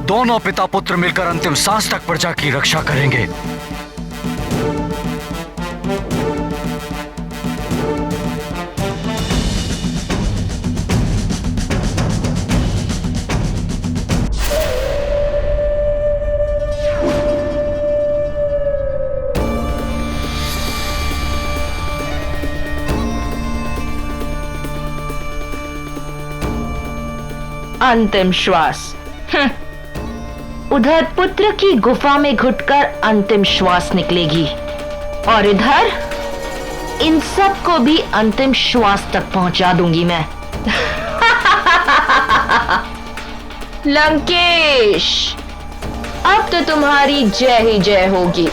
दोनों पिता पुत्र मिलकर अंतिम सांस तक प्रजा की रक्षा करेंगे।
अंतिम श्वास। उधर पुत्र की गुफा में घुटकर अंतिम श्वास निकलेगी और इधर इन सब को भी अंतिम श्वास तक पहुंचा दूंगी मैं। लंकेश, अब तो तुम्हारी जय ही जय होगी।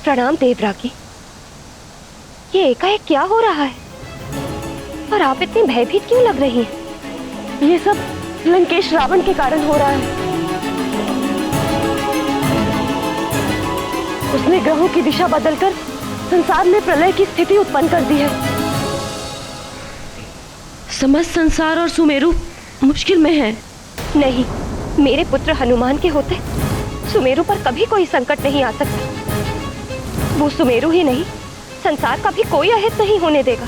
प्रणाम देवरागी। ये एकाएक क्या हो रहा है और आप इतनी भयभीत क्यों लग रही हैं?
ये सब लंकेश रावण के कारण हो रहा है। उसने ग्रहों की दिशा बदलकर संसार में प्रलय की स्थिति उत्पन्न कर दी है। समस्त संसार और सुमेरु मुश्किल में है।
नहीं, मेरे पुत्र हनुमान के होते सुमेरु पर कभी कोई संकट नहीं आ सकता। वो सुमेरु ही नहीं, संसार का भी कोई अहित नहीं होने देगा।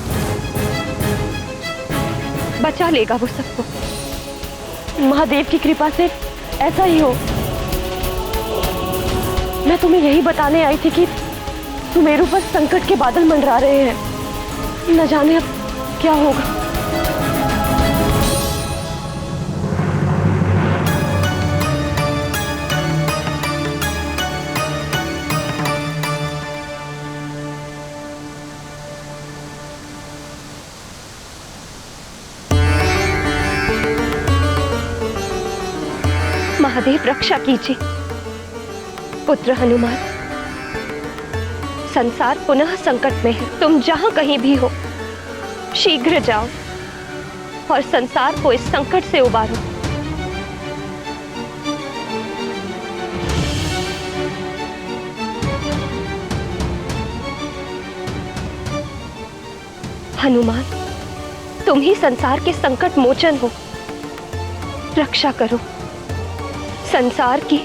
बचा लेगा वो सबको।
महादेव की कृपा से ऐसा ही हो। मैं तुम्हें यही बताने आई थी कि सुमेरु पर संकट के बादल मंडरा रहे हैं। न जाने अब क्या होगा।
महादेव रक्षा कीजिए। पुत्र हनुमान, संसार पुनः संकट में है। तुम जहां कहीं भी हो, शीघ्र जाओ और संसार को इस संकट से उबारो। हनुमान, तुम ही संसार के संकट मोचन हो। रक्षा करो संसार की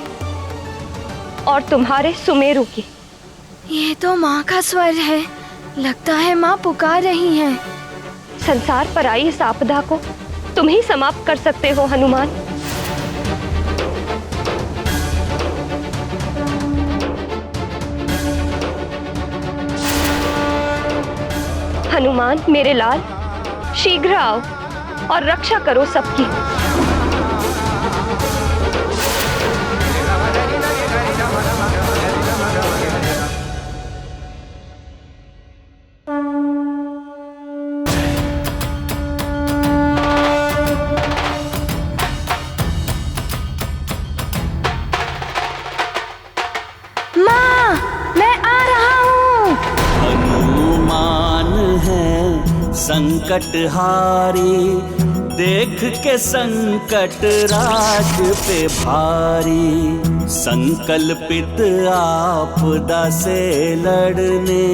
और तुम्हारे सुमेरु की।
ये तो माँ का स्वर है। लगता है माँ पुकार रही हैं।
संसार पर आई इस आपदा को तुम ही समाप्त कर सकते हो हनुमान। हनुमान मेरे लाल, शीघ्र आओ और रक्षा करो सबकी।
संकट हारी, देख के संकट राज पे भारी। संकल्पित आपदा से लड़ने,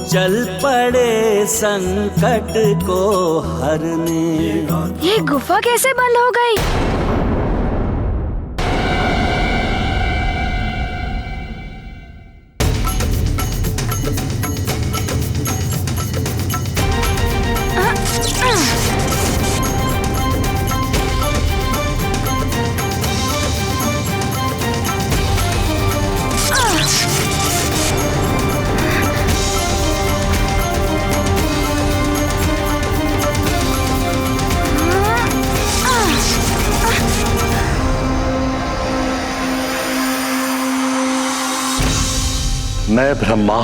चल पड़े संकट को हरने।
ये गुफा कैसे बंद हो गई?
मैं ब्रह्मा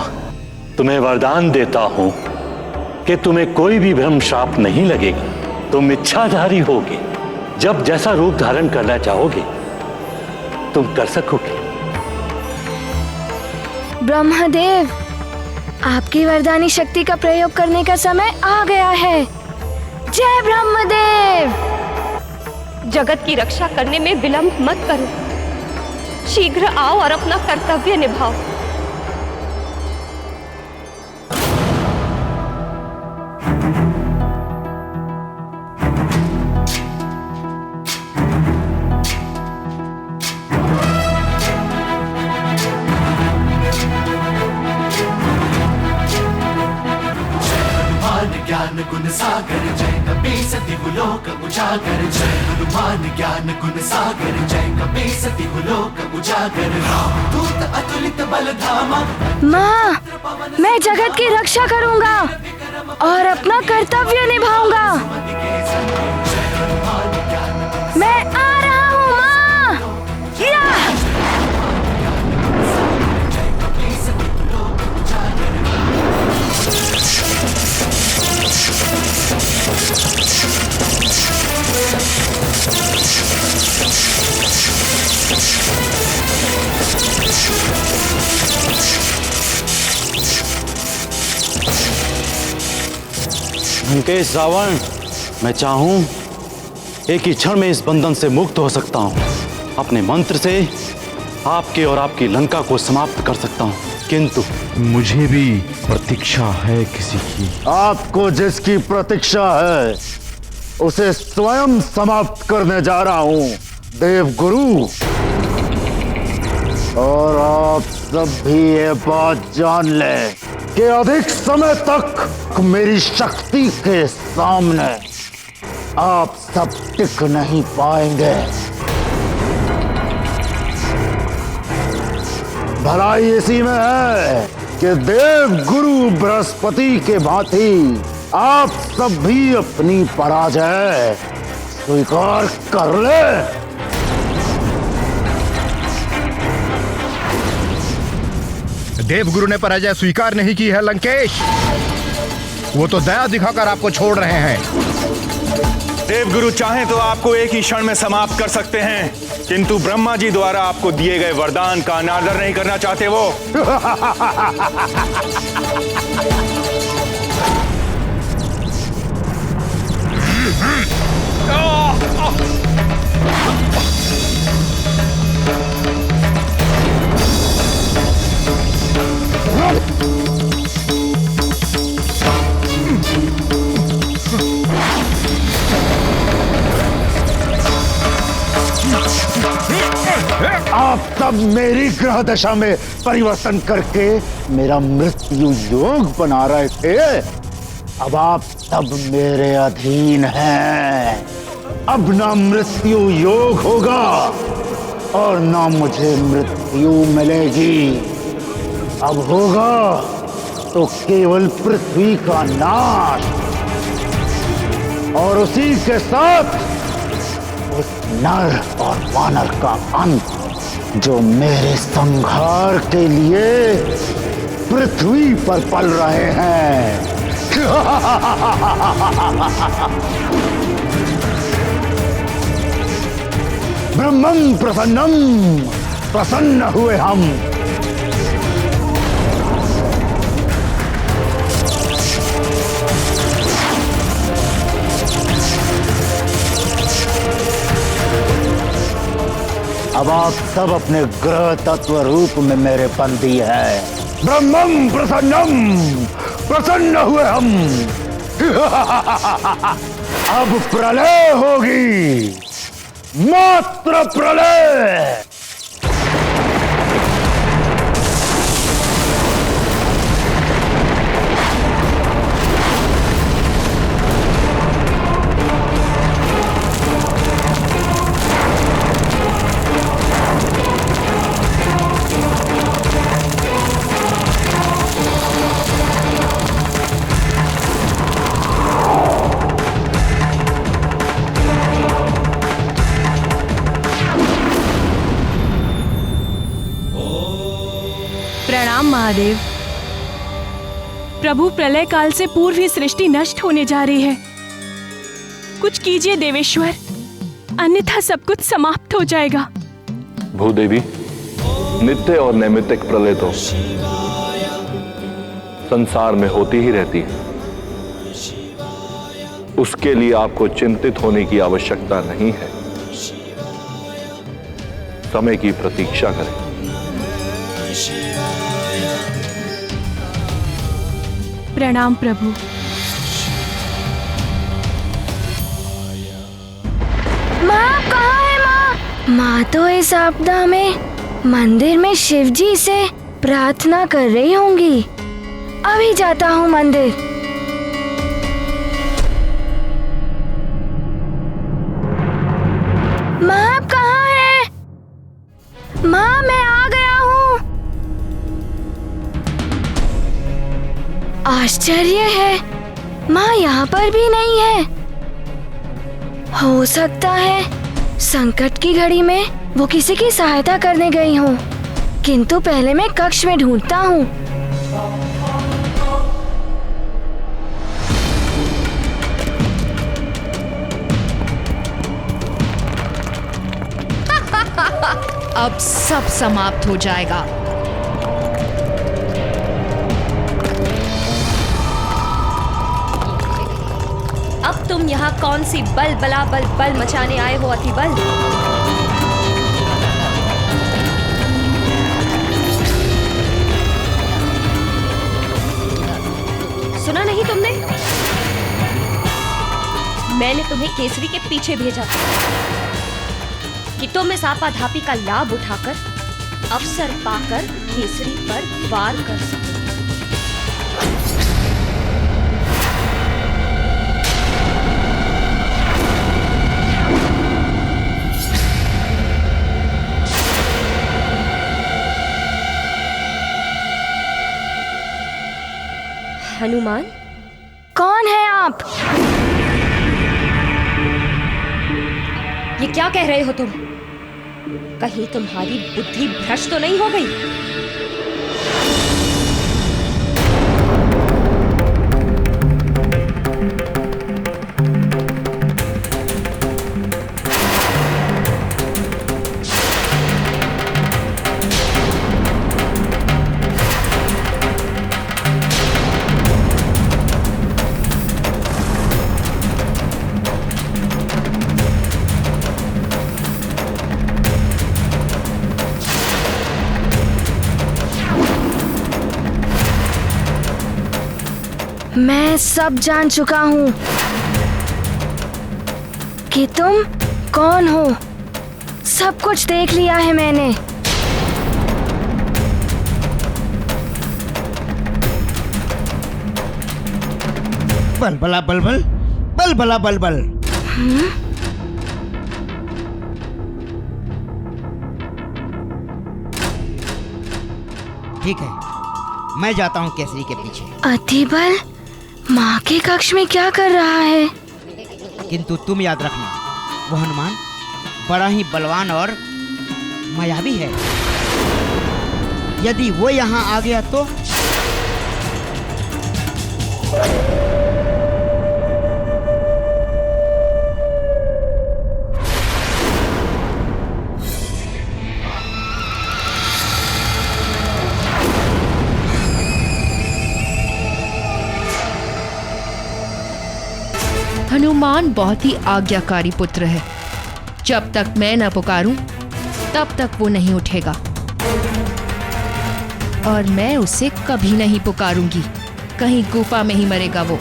तुम्हें वरदान देता हूं कि तुम्हें कोई भी ब्रह्म शाप नहीं लगेगा। तुम इच्छाधारी होगे, जब जैसा रूप धारण करना चाहोगे तुम कर सकोगे।
ब्रह्मदेव, आपकी वरदानी शक्ति का प्रयोग करने का समय आ गया है। जय ब्रह्मदेव।
जगत की रक्षा करने में विलंब मत करो, शीघ्र आओ और अपना कर्तव्य निभाओ।
ज्ञान गुण सागर जय कपीस दिवलोक उजागर। जय हनुमान ज्ञान गुण सागर जय कपीस दिवलोक उजागर। दूत अतुलित बल धामा।
माँ, मैं जगत की रक्षा करूंगा और अपना कर्तव्य निभाऊंगा। मैं आ रहा हूँ माँ। या!
लंकेश, रावण, मैं चाहूं एक ही क्षण में इस बंधन से मुक्त हो सकता हूं। अपने मंत्र से आपके और आपकी लंका को समाप्त कर सकता हूं, किंतु
मुझे भी प्रतीक्षा है किसी की।
आपको जिसकी प्रतीक्षा है उसे स्वयं समाप्त करने जा रहा हूं, देवगुरु। और आप सब भी ये बात जान लें कि अधिक समय तक मेरी शक्ति के सामने आप सब टिक नहीं पाएंगे। भलाई इसी में है कि देव गुरु बृहस्पति के भांति आप सब भी अपनी पराजय स्वीकार कर ले।
देवगुरु ने पराजय स्वीकार नहीं की है लंकेश, वो तो दया दिखाकर आपको छोड़ रहे हैं।
देवगुरु चाहें तो आपको एक ही क्षण में समाप्त कर सकते हैं, किंतु ब्रह्मा जी द्वारा आपको दिए गए वरदान का अनादर नहीं करना चाहते वो।
आप सब मेरी ग्रह दशा में परिवर्तन करके मेरा मृत्यु योग बना रहे थे। अब आप सब मेरे अधीन हैं। अब ना मृत्यु योग होगा और ना मुझे मृत्यु मिलेगी। अब होगा तो केवल पृथ्वी का नाश और उसी के साथ उस नर और वानर का अंत जो मेरे संहार के लिए पृथ्वी पर पल रहे हैं। ब्रह्मं प्रसन्नम, प्रसन्न हुए हम। अब आप सब अपने ग्रह तत्व रूप में मेरे बंदी है। ब्रह्मं प्रसन्नम, प्रसन्न हुए हम। अब प्रलय होगी, मात्र प्रलय।
महादेव। प्रभु, प्रलय काल से पूर्व ही सृष्टि नष्ट होने जा रही है। कुछ कीजिए देवेश्वर, अन्यथा सब कुछ समाप्त हो जाएगा।
भूदेवी, नित्य और नैमित्तिक प्रलय तो संसार में होती ही रहती है। उसके लिए आपको चिंतित होने की आवश्यकता नहीं है। समय की प्रतीक्षा करें।
प्रणाम प्रभु।
माँ कहाँ है माँ? माँ तो इस आपदा में मंदिर में शिव जी से प्रार्थना कर रही होंगी। अभी जाता हूँ मंदिर। माँ आप कहाँ हैं? माँ मैं आ गया हूँ। आश्चर्य है, माँ यहाँ पर भी नहीं है। हो सकता है संकट की घड़ी में वो किसी की सहायता करने गई हूँ, किंतु पहले मैं कक्ष में ढूंढता हूँ।
अब सब समाप्त हो जाएगा।
अब तुम यहाँ कौन सी बल बला बल बल मचाने आए हो अतिबल? सुना नहीं तुमने? मैंने तुम्हें केसरी के पीछे भेजा कि तुम इस आपाधापी का लाभ उठाकर अवसर पाकर केसरी पर वार कर सको। हनुमान,
कौन है आप?
ये क्या कह रहे हो तुम? कहीं तुम्हारी बुद्धि भ्रष्ट तो नहीं हो गई?
मैं सब जान चुका हूँ कि तुम कौन हो। सब कुछ देख लिया है मैंने।
बलबला बलबल, बलबला बलबल। ठीक है, मैं जाता हूँ केसरी के पीछे।
अतिबल माँ के कक्ष में क्या कर रहा है?
किंतु तुम याद रखना, वो हनुमान बड़ा ही बलवान और मायावी है। यदि वो यहाँ आ गया तो
हनुमान बहुत ही आज्ञाकारी पुत्र है। जब तक मैं न पुकारूं, तब तक वो नहीं उठेगा और मैं उसे कभी नहीं पुकारूंगी। कहीं गुफा में ही मरेगा वो।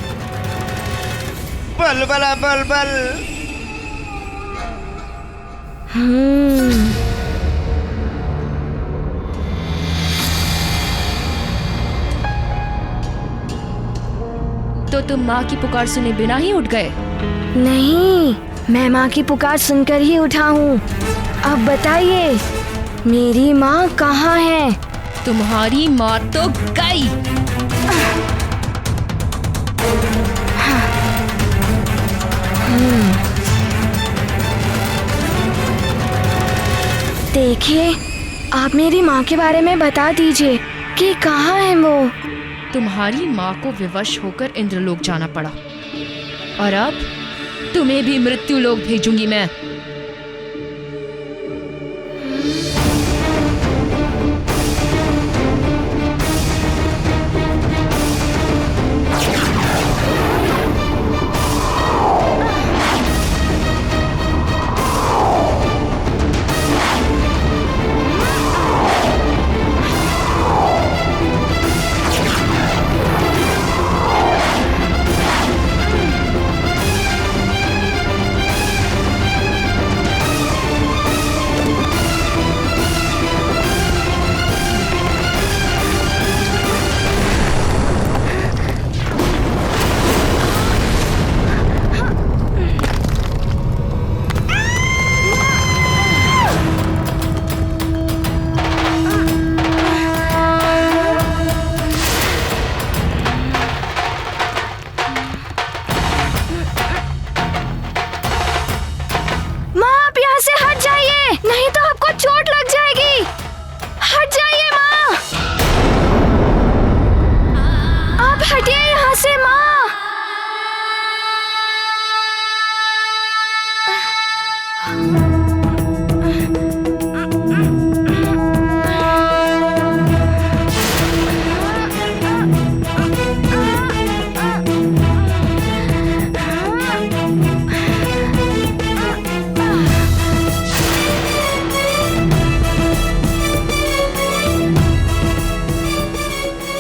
बलबला बलबल।
तो तुम माँ की पुकार सुने बिना ही उठ गए?
नहीं, मैं माँ की पुकार सुनकर ही उठा हूँ। अब बताइए, मेरी माँ कहाँ है?
तुम्हारी माँ तो गई।
देखिए, आप मेरी माँ के बारे में बता दीजिए लड़की कहाँ है वो?
तुम्हारी माँ को विवश होकर इंद्रलोक जाना पड़ा और अब तुम्हें भी मृत्यु लोक भेजूंगी मैं।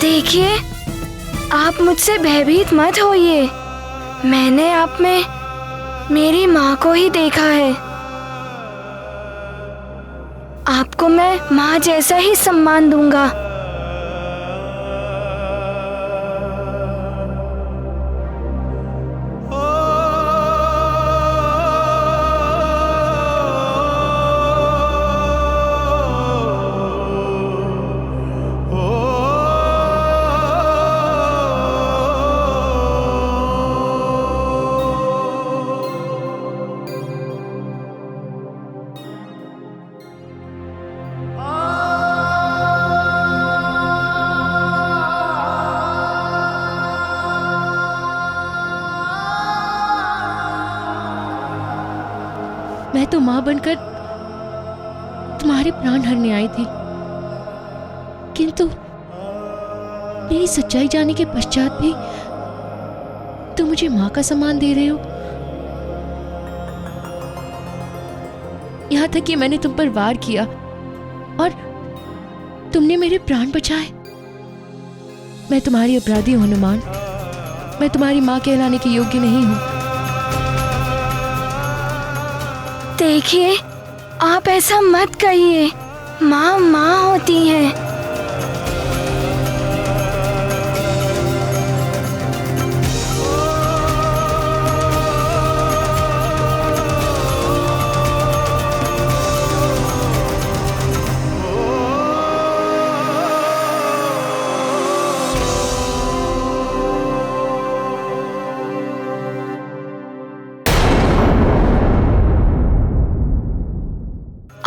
देखिए, आप मुझसे भयभीत मत होइए। मैंने आप में मेरी माँ को ही देखा है। आपको मैं माँ जैसा ही सम्मान दूंगा।
मैं तो माँ बनकर तुम्हारे प्राण हरने आई थी, किंतु मेरी सच्चाई जाने के पश्चात भी तुम मुझे माँ का सम्मान दे रहे हो। यहाँ तक कि मैंने तुम पर वार किया और तुमने मेरे प्राण बचाए। मैं तुम्हारी अपराधी हूँ हनुमान। मैं तुम्हारी माँ कहलाने के योग्य नहीं हूँ।
देखिए, आप ऐसा मत कहिए। माँ माँ होती है।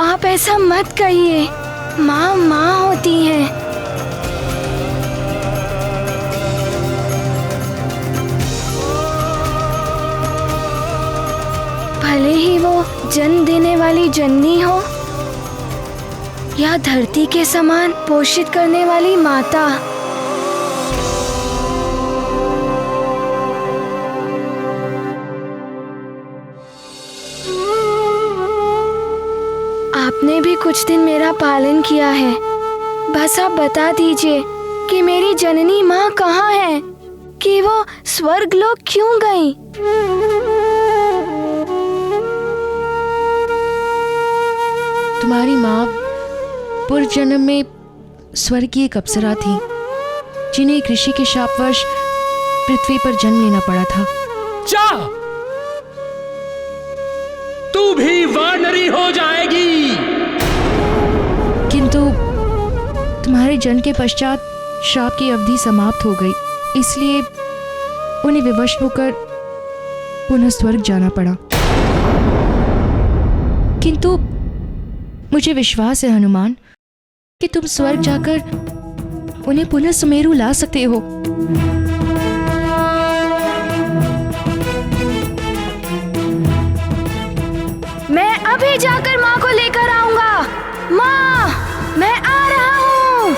आप ऐसा मत कहिए। माँ माँ होती है। भले ही वो जन्म देने वाली जननी हो या धरती के समान पोषित करने वाली माता। आपने भी कुछ दिन मेरा पालन किया है। बस आप बता दीजिए कि मेरी जननी माँ कहाँ है, कि वो स्वर्गलोक क्यों गई?
तुम्हारी माँ पूर्व जन्म में स्वर्ग की एक अप्सरा थी, जिन्हें एक ऋषि के शापवश पृथ्वी पर जन्म लेना पड़ा था।
जा, तू भी वानरी हो जाएगी।
किंतु तुम्हारे जन्म के पश्चात श्राप की अवधि समाप्त हो गई, इसलिए उन्हें विवश होकर पुनः स्वर्ग जाना पड़ा। किंतु मुझे विश्वास है हनुमान कि तुम स्वर्ग जाकर उन्हें पुनः सुमेरु ला सकते हो।
मैं अभी जाकर माँ को लेकर आऊंगा। माँ, मैं आ रहा हूँ।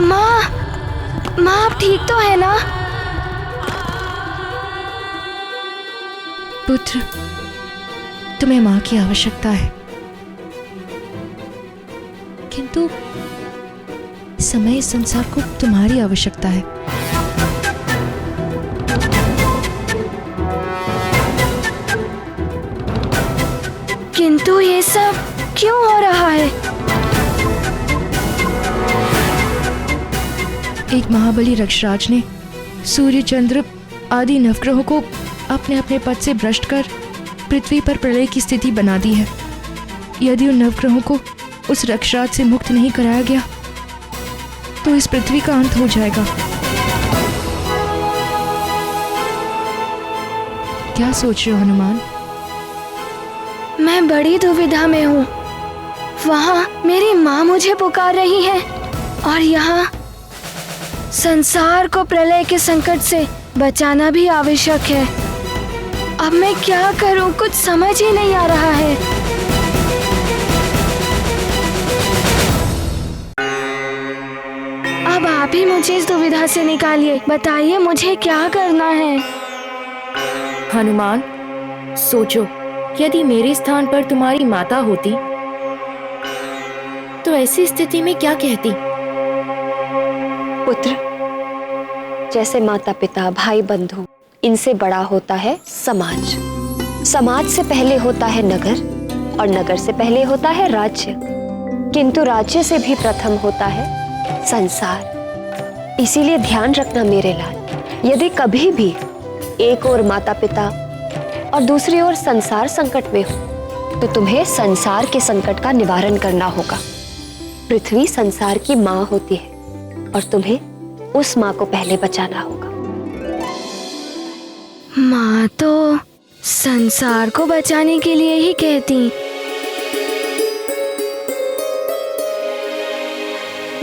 माँ, माँ आप ठीक तो है ना?
पुत्र, तुम्हें माँ की आवश्यकता है, किंतु इस समय इस संसार को तुम्हारी आवश्यकता है।
किंतु ये सब क्यों हो रहा है?
एक महाबली रक्षराज ने सूर्य, चंद्र आदि नवग्रहों को अपने अपने पद से भ्रष्ट कर पृथ्वी पर प्रलय की स्थिति बना दी है। यदि उन नवग्रहों को उस रक्षराज से मुक्त नहीं कराया गया तो इस पृथ्वी का अंत हो जाएगा। क्या सोच रहे हो हनुमान?
मैं बड़ी दुविधा में हूँ। वहाँ मेरी माँ मुझे पुकार रही है और यहाँ संसार को प्रलय के संकट से बचाना भी आवश्यक है। अब मैं क्या करूँ, कुछ समझ ही नहीं आ रहा है। अब आप ही मुझे इस दुविधा से निकालिए। बताइए मुझे क्या करना है।
हनुमान, सोचो, यदि मेरे स्थान पर तुम्हारी माता होती तो ऐसी स्थिति में क्या कहती?
पुत्र, जैसे माता पिता, भाई बंधु, इनसे बड़ा होता है समाज। समाज से पहले होता है नगर और नगर से पहले होता है राज्य, किंतु राज्य से भी प्रथम होता है संसार। इसीलिए ध्यान रखना मेरे लाल, यदि कभी भी एक ओर माता पिता और दूसरी ओर संसार संकट में हो तो तुम्हें संसार के संकट का निवारण करना होगा। पृथ्वी संसार की माँ होती है और तुम्हें उस माँ को पहले बचाना होगा।
माँ तो संसार को बचाने के लिए ही कहती।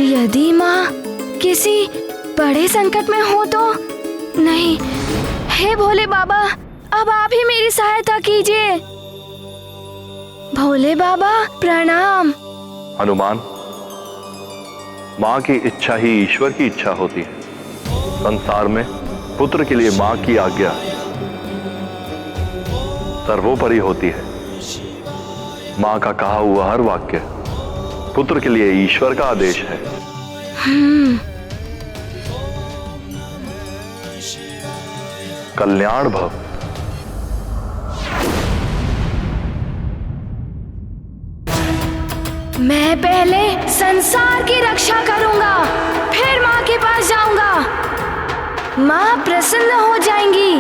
यदि माँ किसी बड़े संकट में हो तो? नहीं, हे भोले बाबा, अब आप ही मेरी सहायता कीजिए। भोले बाबा प्रणाम।
हनुमान, माँ की इच्छा ही ईश्वर की इच्छा होती है। संसार में पुत्र के लिए माँ की आज्ञा सर्वोपरि होती है। माँ का कहा हुआ हर वाक्य पुत्र के लिए ईश्वर का आदेश है। कल्याण भव।
मैं पहले संसार की रक्षा करूंगा, फिर माँ के पास जाऊंगा। माँ प्रसन्न हो जाएंगी।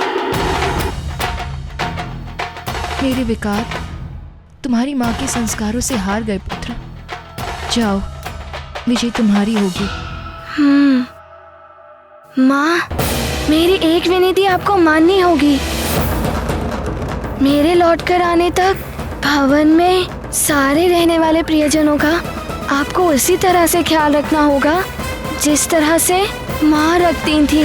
मेरे विकार तुम्हारी माँ के संस्कारों से हार गए पुत्र। जाओ, विजय तुम्हारी होगी।
माँ, मेरी एक विनती आपको माननी होगी। मेरे लौटकर आने तक भवन में सारे रहने वाले प्रियजनों का आपको उसी तरह से ख्याल रखना होगा जिस तरह से माँ रखती थी।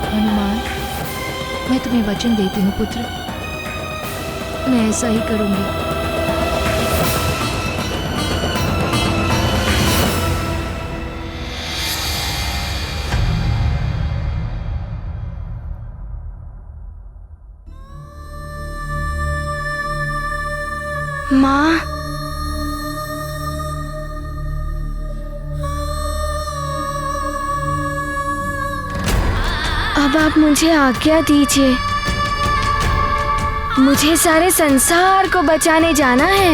हनुमान, मैं तुम्हें वचन देती हूँ पुत्र, मैं ऐसा ही करूंगी।
माँ, अब आप मुझे आज्ञा दीजिए। मुझे सारे संसार को बचाने जाना है।